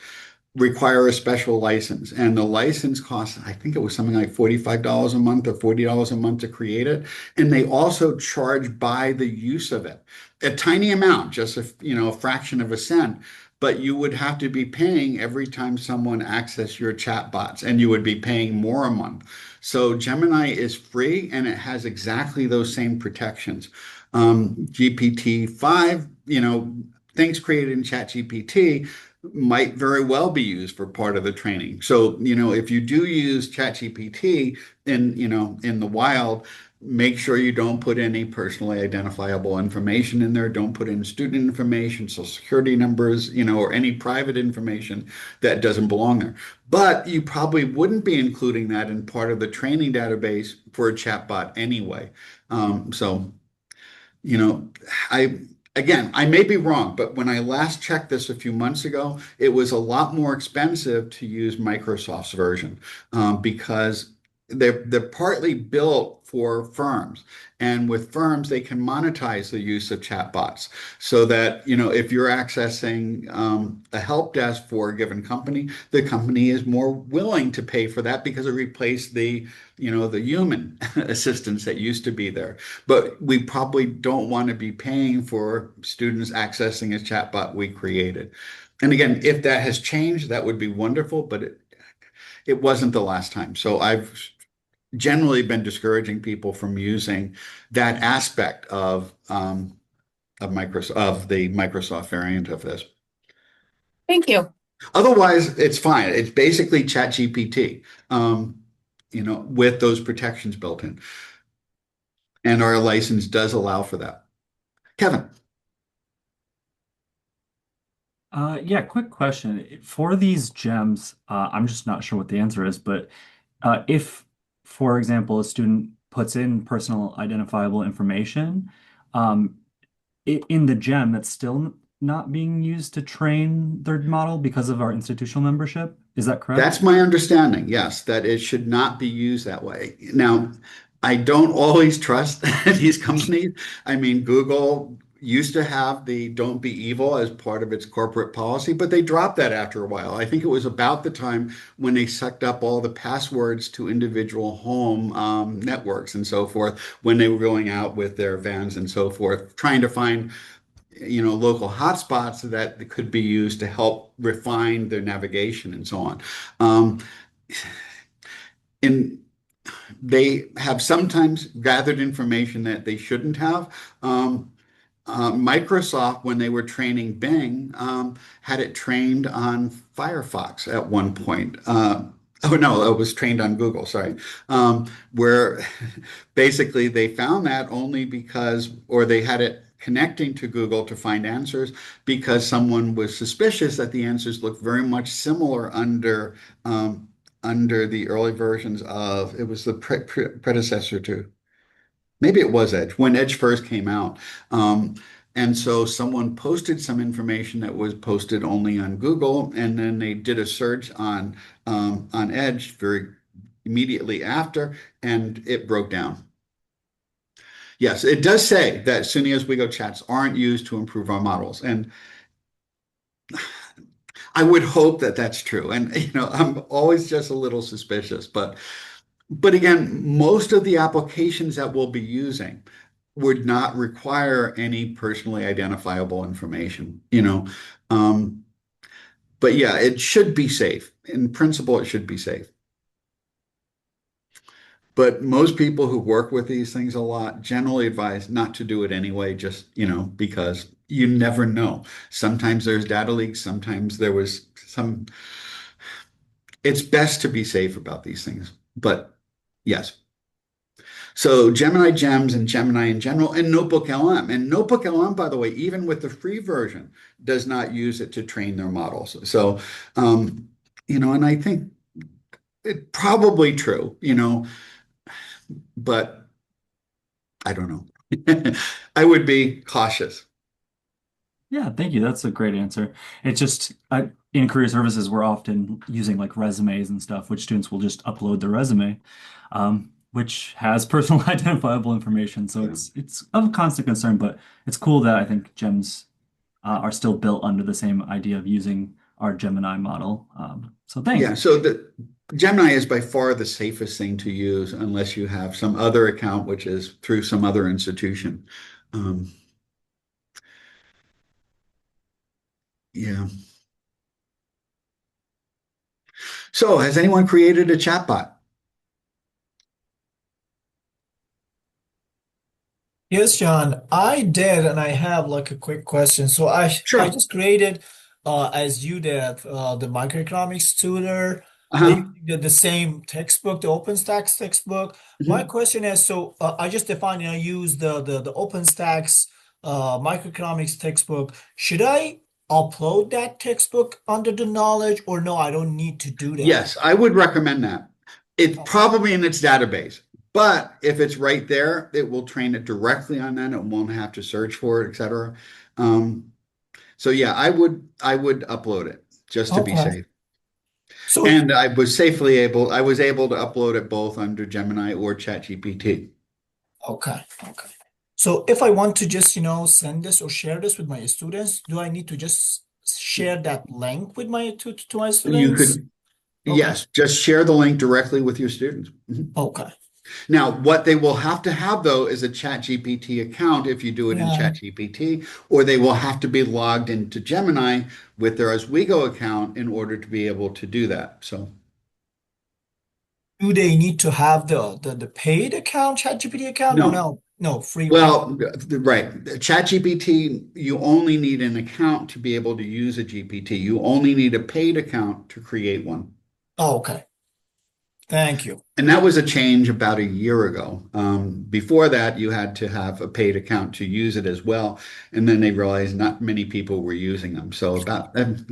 require a special license. And the license costs, I think it was something like $45 a month or $40 a month to create it. And they also charge by the use of it. A tiny amount, just a fraction of a cent. But you would have to be paying every time someone access your chat bots, and you would be paying more a month. So Gemini is free, and it has exactly those same protections. GPT-5, things created in ChatGPT might very well be used for part of the training. So, if you do use ChatGPT in the wild, make sure you don't put any personally identifiable information in there. Don't put in student information, social security numbers, or any private information that doesn't belong there. But you probably wouldn't be including that in part of the training database for a chatbot anyway. So you know, I may be wrong, but when I last checked this a few months ago, it was a lot more expensive to use Microsoft's version, because they're partly built for firms, and with firms they can monetize the use of chatbots, so that if you're accessing a help desk for a given company, the company is more willing to pay for that because it replaced the human assistance that used to be there. But we probably don't want to be paying for students accessing a chatbot we created. And again, if that has changed, that would be wonderful, but it wasn't the last time. So I've generally been discouraging people from using that aspect of the Microsoft variant of this. Thank you. Otherwise, it's fine. It's basically ChatGPT, with those protections built in. And our license does allow for that. Kevin, Yeah, quick question. For these gems, I'm just not sure what the answer is, but if, for example, a student puts in personal identifiable information, um, in the gem, that's still not being used to train their model because of our institutional membership. Is that correct? that's my understanding, yes, that it should not be used that way. Now, I don't always trust these companies. I mean, Google used to have the don't be evil as part of its corporate policy, but they dropped that after a while. I think it was about the time when they sucked up all the passwords to individual home networks and so forth, when they were going out with their vans and so forth, trying to find local hotspots that could be used to help refine their navigation and so on. Um, and they have sometimes gathered information that they shouldn't have. Microsoft, when they were training Bing, had it trained on Firefox at one point. Oh no, it was trained on Google, sorry. Where basically they found that only because, or they had it connecting to Google to find answers because someone was suspicious that the answers looked very much similar under the early versions of, it was the predecessor to, maybe it was Edge, when Edge first came out. And so someone posted some information that was posted only on Google, and then they did a search on Edge very immediately after, and it broke down. Yes, it does say that SUNY Oswego chats aren't used to improve our models, and I would hope that that's true. And I'm always just a little suspicious, but again, most of the applications that we'll be using would not require any personally identifiable information. Um, but yeah, it should be safe. In principle, it should be safe. But most people who work with these things a lot generally advise not to do it anyway, just because you never know. Sometimes there's data leaks, sometimes there was some. It's best to be safe about these things. But yes. So Gemini Gems and Gemini in general and Notebook LM. And Notebook LM, by the way, even with the free version, does not use it to train their models. So, and I think it's probably true, but I don't know. I would be cautious. Yeah, thank you. That's a great answer. It's just in career services, we're often using like resumes and stuff, which students will just upload their resume, which has personal identifiable information. So Yeah. it's of constant concern, but it's cool that I think GEMS are still built under the same idea of using our Gemini model. So thanks. Yeah. So the Gemini is by far the safest thing to use unless you have some other account, which is through some other institution. Um, yeah. So has anyone created a chatbot? Yes, John, I did, and I have like a quick question. So I Sure. just created, as you did, the microeconomics tutor Uh-huh. using the same textbook, the OpenStax textbook. My Mhm. question is, so I just defined, use the OpenStax microeconomics textbook. Should I upload that textbook under the knowledge, or no? I don't need to do that. Yes, I would recommend that. It's Oh, probably in its database, but if it's right there, it will train it directly on that. It won't have to search for it, etc. Um, so yeah, I would upload it just to be okay. safe. So And I was able to upload it both under Gemini or ChatGPT. okay, okay. So if I want to just, send this or share this with my students, do I need to just share that link with my to my You students? could, Okay, yes, just share the link directly with your students. Mhm. okay. Now, what they will have to have though is a ChatGPT account if you do it in Yeah. ChatGPT, or they will have to be logged into Gemini with their Oswego account in order to be able to do that. So Do they need to have the paid account, ChatGPT account, or no, no? No, free one. Well, right. ChatGPT, you only need an account to be able to use a GPT. You only need a paid account to create one. Oh, okay. Thank you. And that was a change about a year ago. Before that, you had to have a paid account to use it as well. And then they realized not many people were using them. So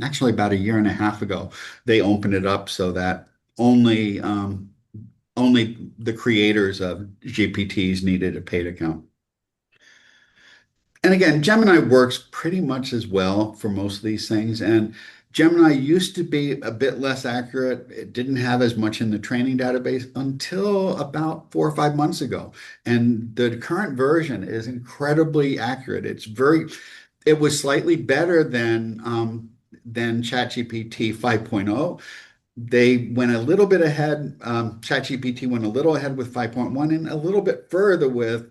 actually about a year and a half ago, they opened it up so that only only the creators of GPTs needed a paid account. And again, Gemini works pretty much as well for most of these things. And Gemini used to be a bit less accurate. It didn't have as much in the training database until about 4 or 5 months ago. And the current version is incredibly accurate. It was slightly better than ChatGPT 5.0. They went a little bit ahead. ChatGPT went a little ahead with 5.1 and a little bit further with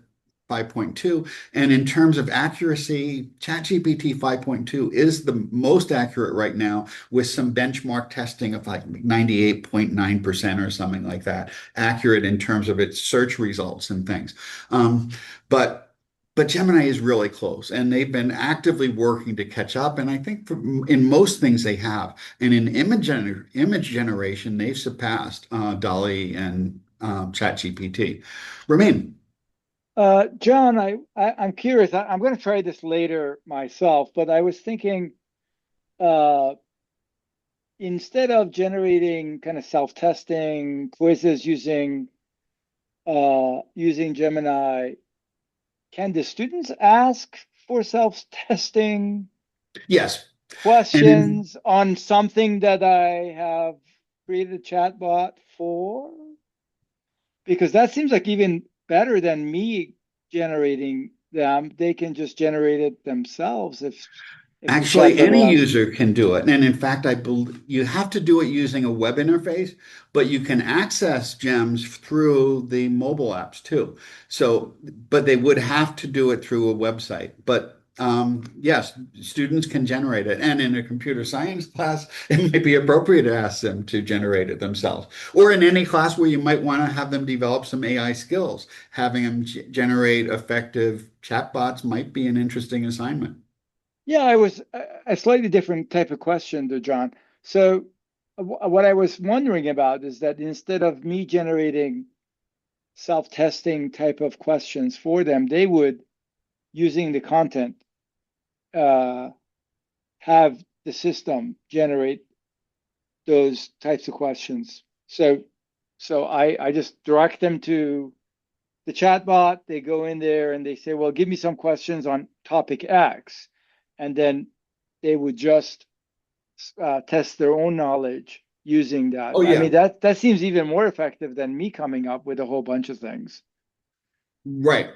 5.2. And in terms of accuracy, ChatGPT 5.2 is the most accurate right now with some benchmark testing of like 98.9% or something like that, accurate in terms of its search results and things. Um, but but Gemini is really close, and they've been actively working to catch up. And I think in most things they have. And in image generation, they've surpassed Dolly and ChatGPT. Ramin. John, I'm curious. I'm going to try this later myself, but I was thinking, uh, instead of generating kind of self-testing quizzes using Gemini, can the students ask for self-testing Yes. And in, questions on something that I have created a chatbot for? Because that seems like even better than me generating them. They can just generate it themselves if the Actually, chatbot any allows. user can do it. And in fact, I believe you have to do it using a web interface, but you can access GEMS through the mobile apps too. So, but they would have to do it through a website. But yes, students can generate it. And in a computer science class, it might be appropriate to ask them to generate it themselves. Or in any class where you might want to have them develop some AI skills, having them generate effective chatbots might be an interesting assignment. Yeah, I was a slightly different type of question to John. So, what I was wondering about is that instead of me generating self-testing type of questions for them, they would, using the content, uh, have the system generate those types of questions. So I just direct them to the chatbot. They go in there and they say, well, give me some questions on topic X. And then they would just test their own knowledge using that. Oh I mean, yeah. that seems even more effective than me coming up with a whole bunch of things. Right.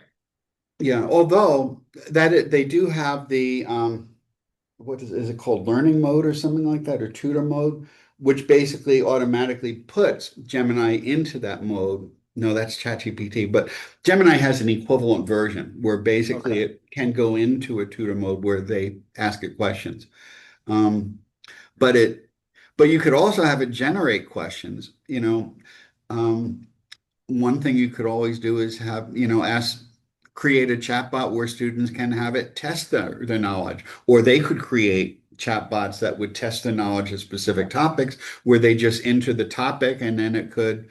Yeah. Although they do have the what is it called? Learning mode or something like that, or tutor mode, which basically automatically puts Gemini into that mode. No, that's ChatGPT, but Gemini has an equivalent version where basically Okay. it can go into a tutor mode where they ask it questions. Um, but it but you could also have it generate questions, Um, one thing you could always do is create a chatbot where students can have it test their knowledge, or they could create chatbots that would test the knowledge of specific topics where they just enter the topic and then it could,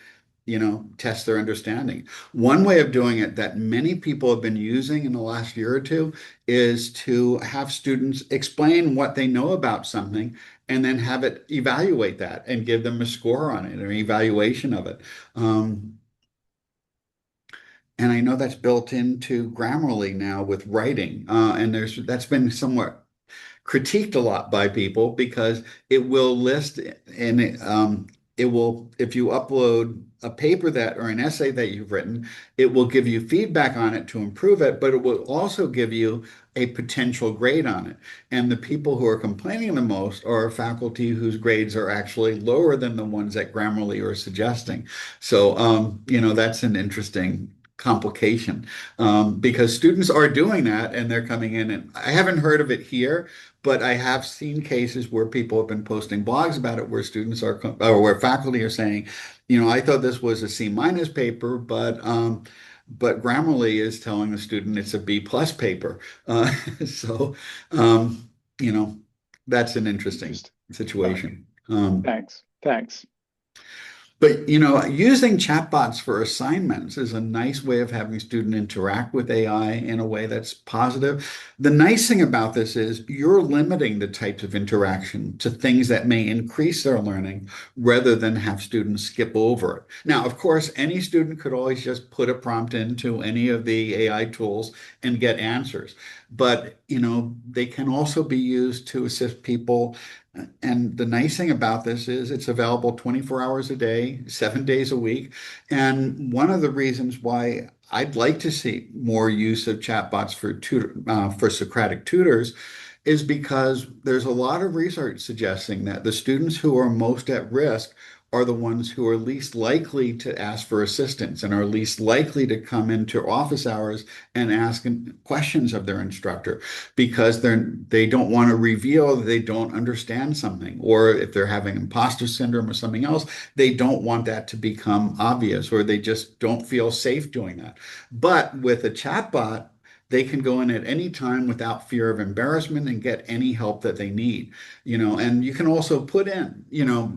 test their understanding. One way of doing it that many people have been using in the last year or two is to have students explain what they know about something and then have it evaluate that and give them a score on it, an evaluation of it. Um, and I know that's built into Grammarly now with writing, and that's been somewhat critiqued a lot by people because it will list and it will, if you upload a paper that or an essay that you've written, it will give you feedback on it to improve it, but it will also give you a potential grade on it. And the people who are complaining the most are faculty whose grades are actually lower than the ones that Grammarly are suggesting. So, that's an interesting complication because students are doing that and they're coming in, and I haven't heard of it here, but I have seen cases where people have been posting blogs about it where or where faculty are saying, I thought this was a C- paper, but but Grammarly is telling the student it's a B plus paper. So, um, you know, that's an interesting Interesting. Okay. situation. Thanks. But using chatbots for assignments is a nice way of having a student interact with AI in a way that's positive. The nice thing about this is you're limiting the types of interaction to things that may increase their learning rather than have students skip over it. Now, of course, any student could always just put a prompt into any of the AI tools and get answers. But, they can also be used to assist people. And the nice thing about this is it's available 24 hours a day, 7 days a week. And one of the reasons why I'd like to see more use of chatbots for Socratic tutors is because there's a lot of research suggesting that the students who are most at risk are the ones who are least likely to ask for assistance and are least likely to come into office hours and ask questions of their instructor because they don't want to reveal that they don't understand something, or if they're having imposter syndrome or something else, they don't want that to become obvious, or they just don't feel safe doing that. But with a chatbot, they can go in at any time without fear of embarrassment and get any help that they need. And you can also put in,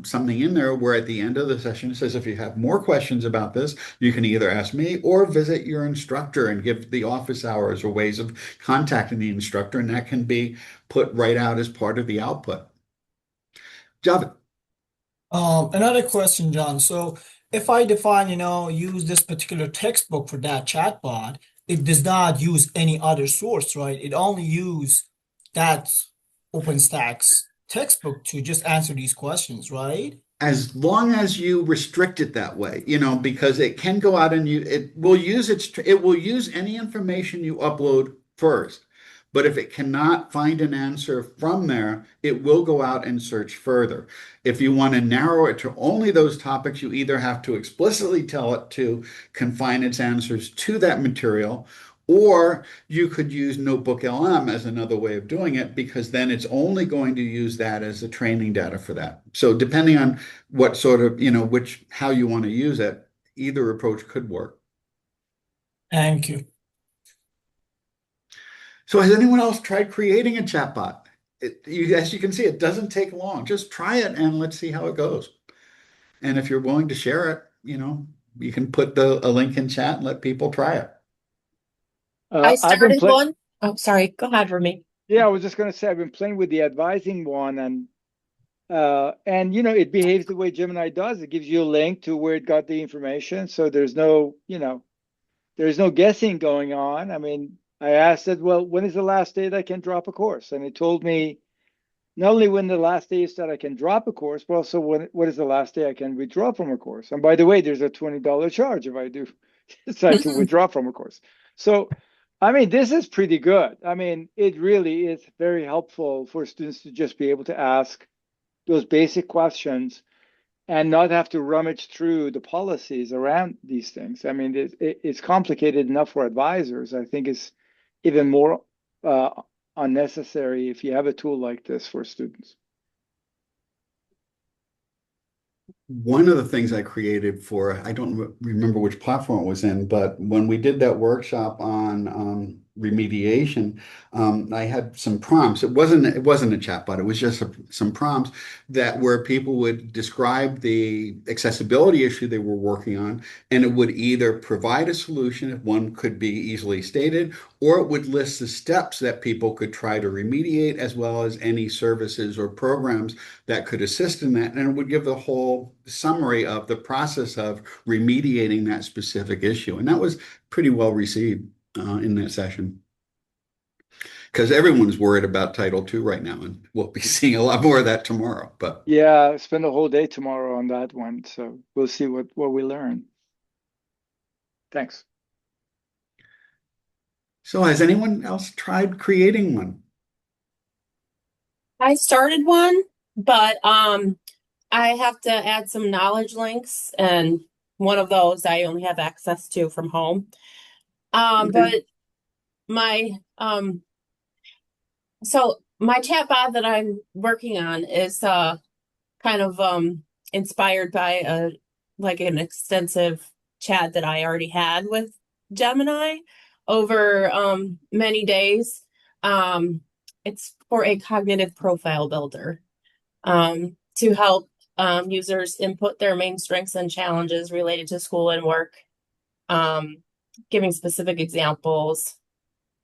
something in there where at the end of the session it says, if you have more questions about this, you can either ask me or visit your instructor, and give the office hours or ways of contacting the instructor, and that can be put right out as part of the output. Javed. Another question, John. So if I define, use this particular textbook for that chatbot, it does not use any other source, right? It only use that OpenStax textbook to just answer these questions, right? As long as you restrict it that way, because it can go out and it will use any information you upload first. But if it cannot find an answer from there, it will go out and search further. If you want to narrow it to only those topics, you either have to explicitly tell it to confine its answers to that material, or you could use Notebook LM as another way of doing it, because then it's only going to use that as the training data for that. So depending on what sort of, how you want to use it, either approach could work. Thank you. So has anyone else tried creating a chatbot? As you can see, it doesn't take long. Just try it and let's see how it goes. And if you're willing to share it, you can put a link in chat and let people try it. I I've been started playing. one. Oh, sorry. Go ahead, Remy. Yeah, I was just going to say I've been playing with the advising one, and it behaves the way Gemini does. It gives you a link to where it got the information, so there's no guessing going on. I mean, I asked it, well, when is the last day that I can drop a course? And it told me not only when the last day is that I can drop a course, but also what is the last day I can withdraw from a course. And by the way, there's a $20 charge if I do decide to withdraw from a course. So, I mean, this is pretty good. I mean, it really is very helpful for students to just be able to ask those basic questions and not have to rummage through the policies around these things. I mean, it's complicated enough for advisors. I think it's even more unnecessary if you have a tool like this for students. One of the things I created for, I don't remember which platform it was in, but when we did that workshop on remediation, I had some prompts. It wasn't a chatbot. It was just some prompts that where people would describe the accessibility issue they were working on, and it would either provide a solution if one could be easily stated, or it would list the steps that people could try to remediate, as well as any services or programs that could assist in that. And it would give the whole summary of the process of remediating that specific issue. And that was pretty well received in that session. Because everyone's worried about Title II right now, and we'll be seeing a lot more of that tomorrow. But yeah, I spend a whole day tomorrow on that one, so we'll see what we learn. Thanks. So has anyone else tried creating one? I started one, but I have to add some knowledge links, and one of those I only have access to from home. Okay. But my so my chatbot that I'm working on is kind of inspired by an extensive chat that I already had with Gemini over many days. Um, it's for a cognitive profile builder to help users input their main strengths and challenges related to school and work, um, giving specific examples,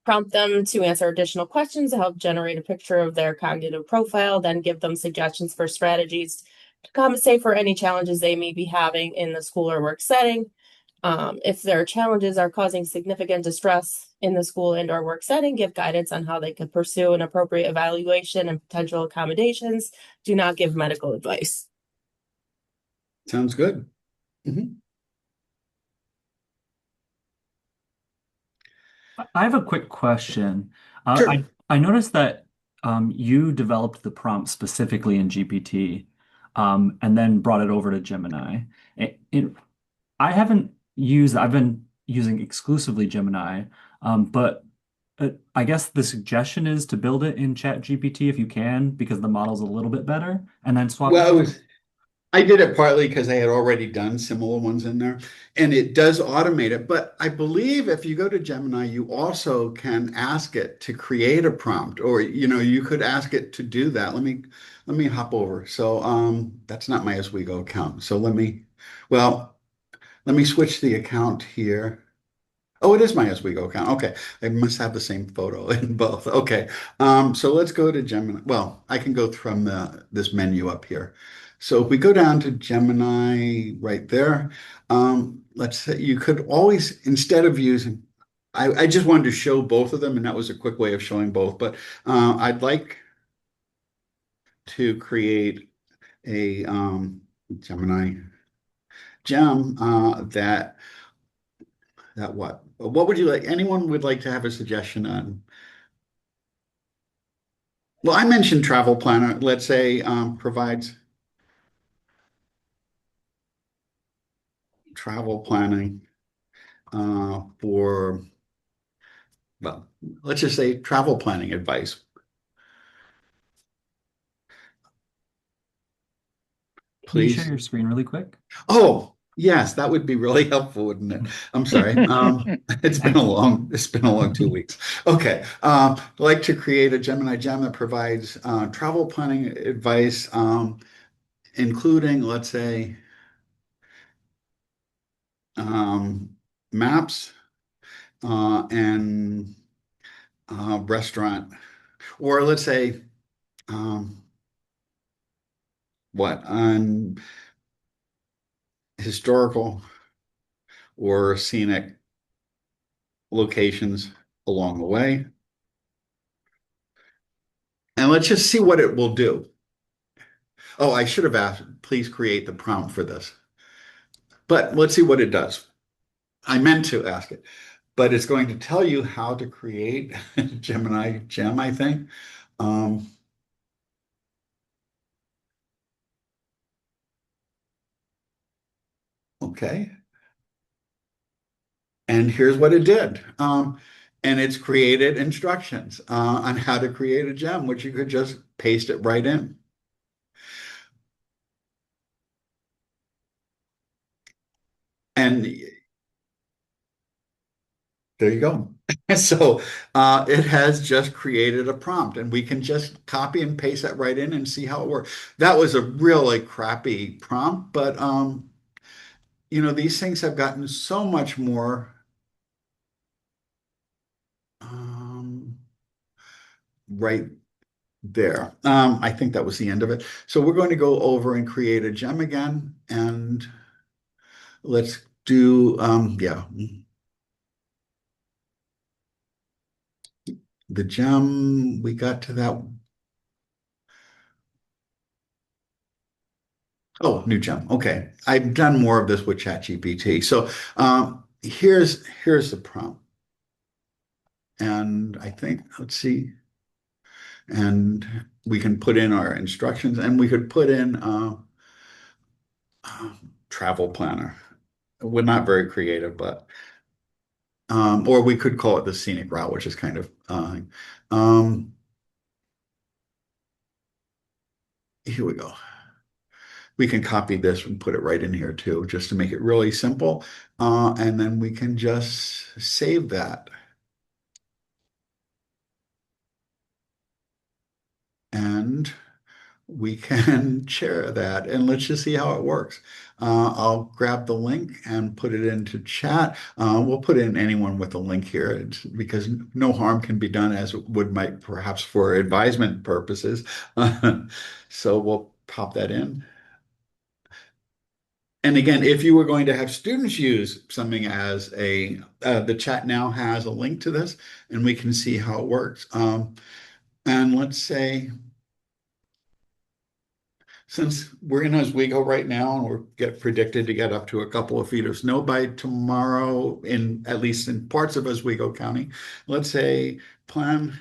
prompt them to answer additional questions to help generate a picture of their cognitive profile, then give them suggestions for strategies to compensate for any challenges they may be having in the school or work setting. If their challenges are causing significant distress in the school and or work setting, give guidance on how they could pursue an appropriate evaluation and potential accommodations. Do not give medical advice. Sounds good. Mhm. I have a quick question. Sure. I noticed that you developed the prompt specifically in GPT, and then brought it over to Gemini. It I've been using exclusively Gemini, but I guess the suggestion is to build it in ChatGPT if you can, because the model's a little bit better, and then swap it Well, over. I did it partly because I had already done similar ones in there, and it does automate it. But I believe if you go to Gemini, you also can ask it to create a prompt, or you could ask it to do that. Let me hop over. So that's not my Oswego account. So well, let me switch the account here. Oh, it is my Oswego account. Okay. I must have the same photo in both. Okay. So let's go to Gemini. Well, I can go from this menu up here. So if we go down to Gemini right there, let's say you could always, instead of using, I just wanted to show both of them, and that was a quick way of showing both. But I'd like to create a Gemini gem that what would you like? Anyone would like to have a suggestion on? Well, I mentioned travel planner. Let's say provides travel planning for, well, let's just say travel planning advice, Can you share please. your screen really quick? Oh, yes, that would be really helpful, wouldn't it? I'm sorry. Thanks. It's been a long 2 weeks. Okay. I'd like to create a Gemini gem that provides travel planning advice, including, let's say, maps and restaurant, or let's say um, what on historical or scenic locations along the way. And let's just see what it will do. Oh, I should have asked, please create the prompt for this. But let's see what it does. I meant to ask it, but it's going to tell you how to create Gemini gem, I think. Um, okay. And here's what it did. And it's created instructions on how to create a gem, which you could just paste it right in. And there you go. So it has just created a prompt, and we can just copy and paste that right in and see how it works. That was a really crappy prompt, but these things have gotten so much more um, right there. I think that was the end of it. So we're going to go over and create a gem again, and let's do, yeah, the gem. We got to that. Oh, new gem. Okay. I've done more of this with ChatGPT. So here's the prompt. And I think, let's see, and we can put in our instructions, and we could put in travel planner. We're not very creative, but or we could call it the scenic route, which is kind of um, here we go. we can copy this and put it right in here too, just to make it really simple. And then we can just save that. And we can share that, and let's just see how it works. I'll grab the link and put it into chat. We'll put in anyone with a link here because no harm can be done, as it would might perhaps for advisement purposes. So we'll pop that in. And again, if you were going to have students use something as the chat now has a link to this, and we can see how it works. And let's say, since we're in Oswego right now and we're get predicted to get up to a couple of feet of snow by tomorrow, in at least in parts of Oswego County, let's say plan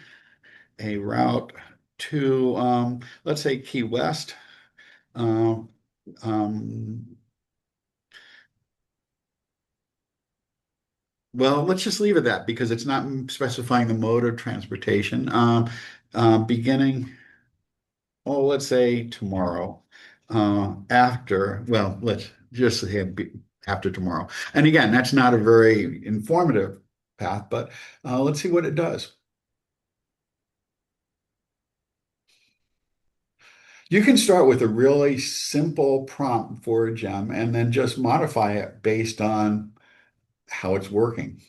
a route to let's say Key West. Um, well, let's just leave it at that because it's not specifying the mode of transportation. Beginning, oh, let's say tomorrow, after, well, let's just say after tomorrow. And again, that's not a very informative path, but let's see what it does. You can start with a really simple prompt for a gem and then just modify it based on how it's working.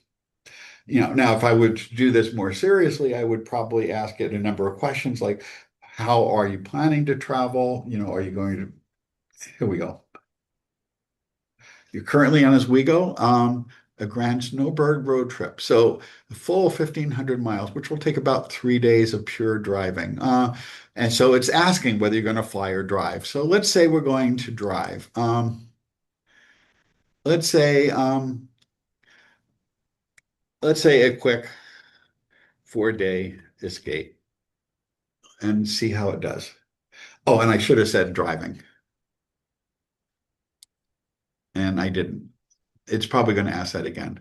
Now if I would do this more seriously, I would probably ask it a number of questions like, how are you planning to travel? Are you going to, here we go. You're currently on Oswego, a Grand Snowbird road trip. So a full 1,500 miles, which will take about 3 days of pure driving. And so it's asking whether you're going to fly or drive. So let's say we're going to drive. Let's say a quick 4-day escape and see how it does. Oh, and I should have said driving. And I didn't. It's probably going to ask that again.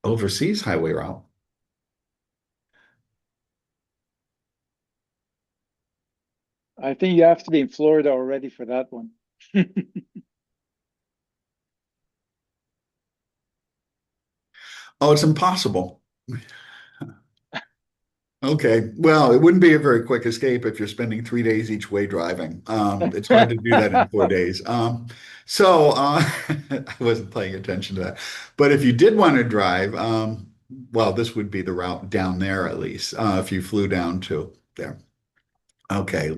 Overseas highway route. I think you have to be in Florida already for that one. Oh, it's impossible. Okay, well, it wouldn't be a very quick escape if you're spending 3 days each way driving. It's hard to do that in 4 days. I wasn't paying attention to that. But if you did want to drive, well, this would be the route down there at least, if you flew down to there. Okay,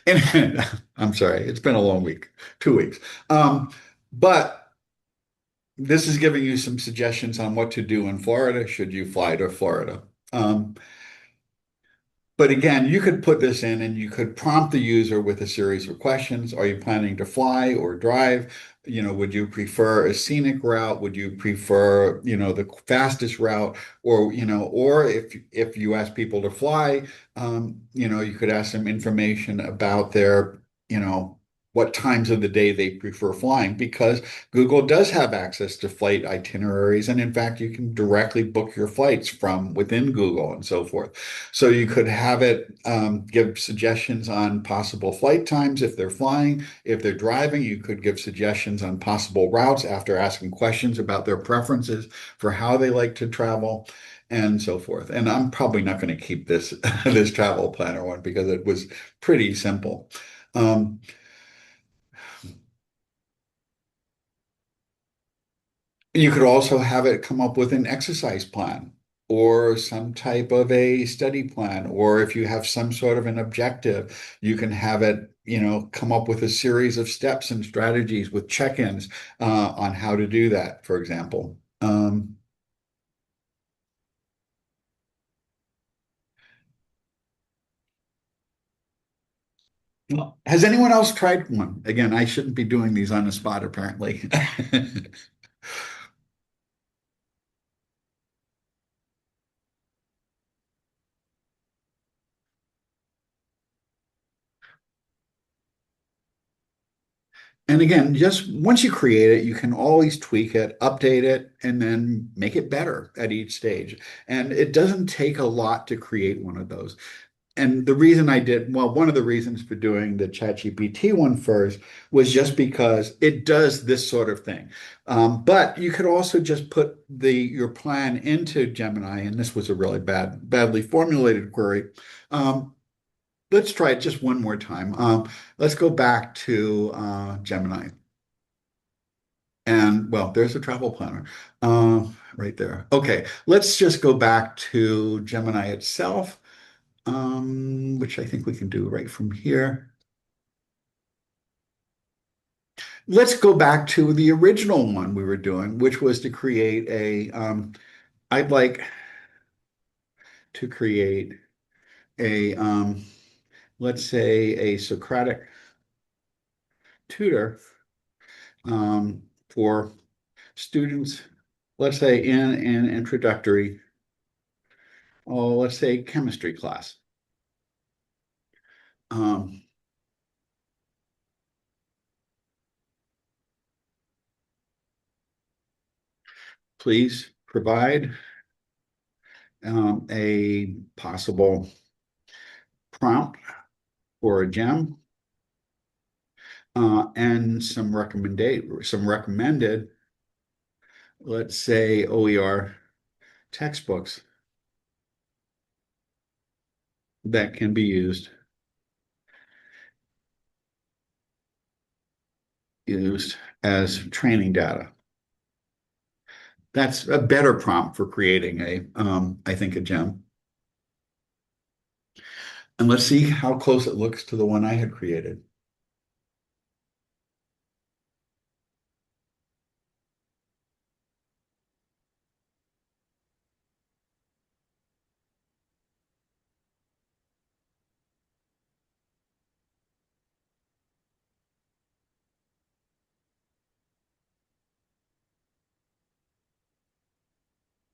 and I'm sorry, it's been a long week, 2 weeks. But this is giving you some suggestions on what to do in Florida should you fly to Florida. But again, you could put this in and you could prompt the user with a series of questions. Are you planning to fly or drive? Would you prefer a scenic route? Would you prefer, the fastest route? Or if you ask people to fly, you could ask them information about their, what times of the day they prefer flying, because Google does have access to flight itineraries. And in fact, you can directly book your flights from within Google and so forth. So you could have it give suggestions on possible flight times if they're flying. If they're driving, you could give suggestions on possible routes after asking questions about their preferences for how they like to travel and so forth. And I'm probably not going to keep this this travel planner one because it was pretty simple. You could also have it come up with an exercise plan or some type of a study plan, or if you have some sort of an objective, you can have it, come up with a series of steps and strategies with check-ins on how to do that, for example. Has anyone else tried one? Again, I shouldn't be doing these on the spot, apparently. And again, just once you create it, you can always tweak it, update it, and then make it better at each stage. And it doesn't take a lot to create one of those. And the reason I did, well, one of the reasons for doing the ChatGPT one first was just because it does this sort of thing. But you could also just put your plan into Gemini, and this was a really badly formulated query. Um, let's try it just one more time. Let's go back to Gemini. And well, there's a travel planner right there. Okay, let's just go back to Gemini itself, which I think we can do right from here. Let's go back to the original one we were doing, which was to create I'd like to create let's say a Socratic tutor for students, let's say in an introductory, oh, let's say chemistry class. Um, please provide a possible prompt for a gem and some recommended, let's say OER textbooks that can be used as training data. That's a better prompt for creating I think, a gem. And let's see how close it looks to the one I had created.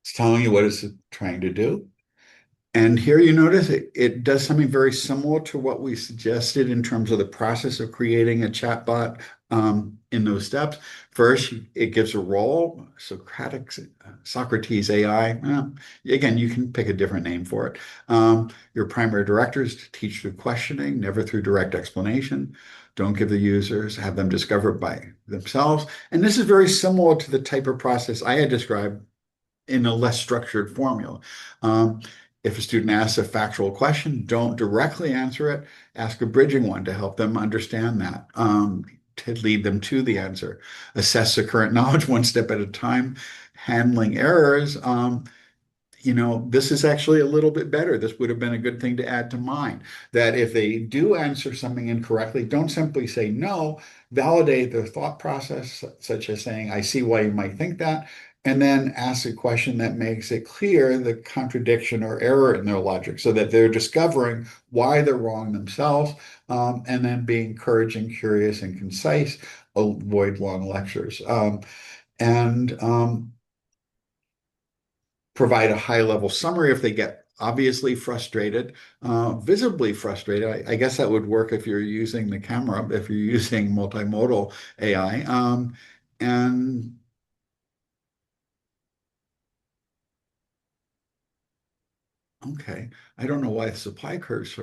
It's telling you what it's trying to do. And here you notice it does something very similar to what we suggested in terms of the process of creating a chatbot in those steps. First, it gives a role, Socrates AI. Again, you can pick a different name for it. Your primary directive is to teach through questioning, never through direct explanation. Don't give the users, have them discover it by themselves. And this is very similar to the type of process I had described in a less structured formula. Um, if a student asks a factual question, don't directly answer it. Ask a bridging one to help them understand that, to lead them to the answer. Assess the current knowledge one step at a time. Handling errors. This is actually a little bit better. This would have been a good thing to add to mine. That if they do answer something incorrectly, don't simply say no, validate their thought process, such as saying, I see why you might think that, and then ask a question that makes it clear the contradiction or error in their logic so that they're discovering why they're wrong themselves, and then be encouraging, curious, and concise, avoid long lectures. And provide a high level summary if they get obviously frustrated, visibly frustrated. I guess that would work if you're using the camera, if you're using multimodal AI. And okay, I don't know why the supply curves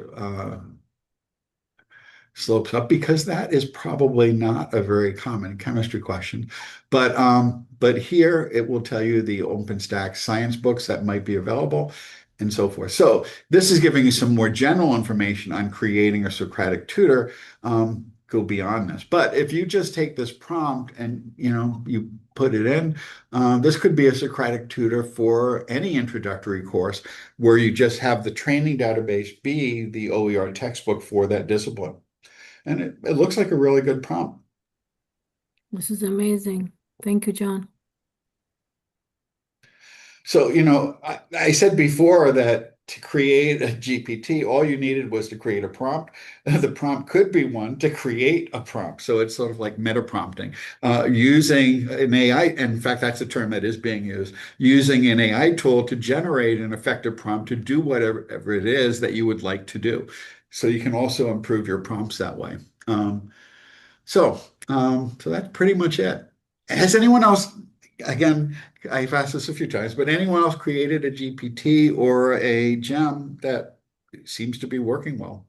slopes up, because that is probably not a very common chemistry question. But here it will tell you the OpenStax science books that might be available and so forth. So this is giving you some more general information on creating a Socratic tutor. Go beyond this. But if you just take this prompt and you put it in, this could be a Socratic tutor for any introductory course where you just have the training database be the OER textbook for that discipline. And it looks like a really good prompt. This is amazing. Thank you, John. So, I said before that to create a GPT, all you needed was to create a prompt. The prompt could be one to create a prompt. So it's sort of like meta prompting, using an AI. In fact, that's a term that is being used, using an AI tool to generate an effective prompt to do whatever it is that you would like to do. So you can also improve your prompts that way. So that's pretty much it. Has anyone else, again, I've asked this a few times, but anyone else created a GPT or a gem that it seems to be working well.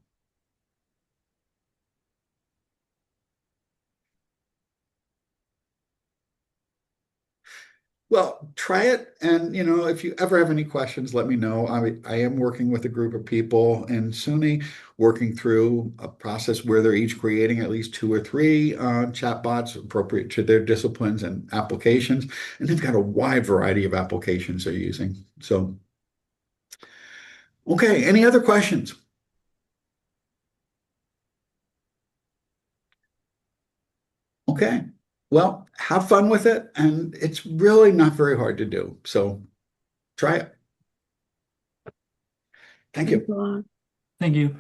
Well, try it. And, if you ever have any questions, let me know. I am working with a group of people in SUNY, working through a process where they're each creating at least 2 or 3 chatbots appropriate to their disciplines and applications. And they've got a wide variety of applications they're using. So, okay, any other questions? Okay. Well, have fun with it. And it's really not very hard to do. So try it. Thank Thanks you. a lot. Thank you.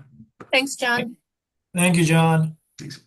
Thanks, John. Thank you, John. Thanks.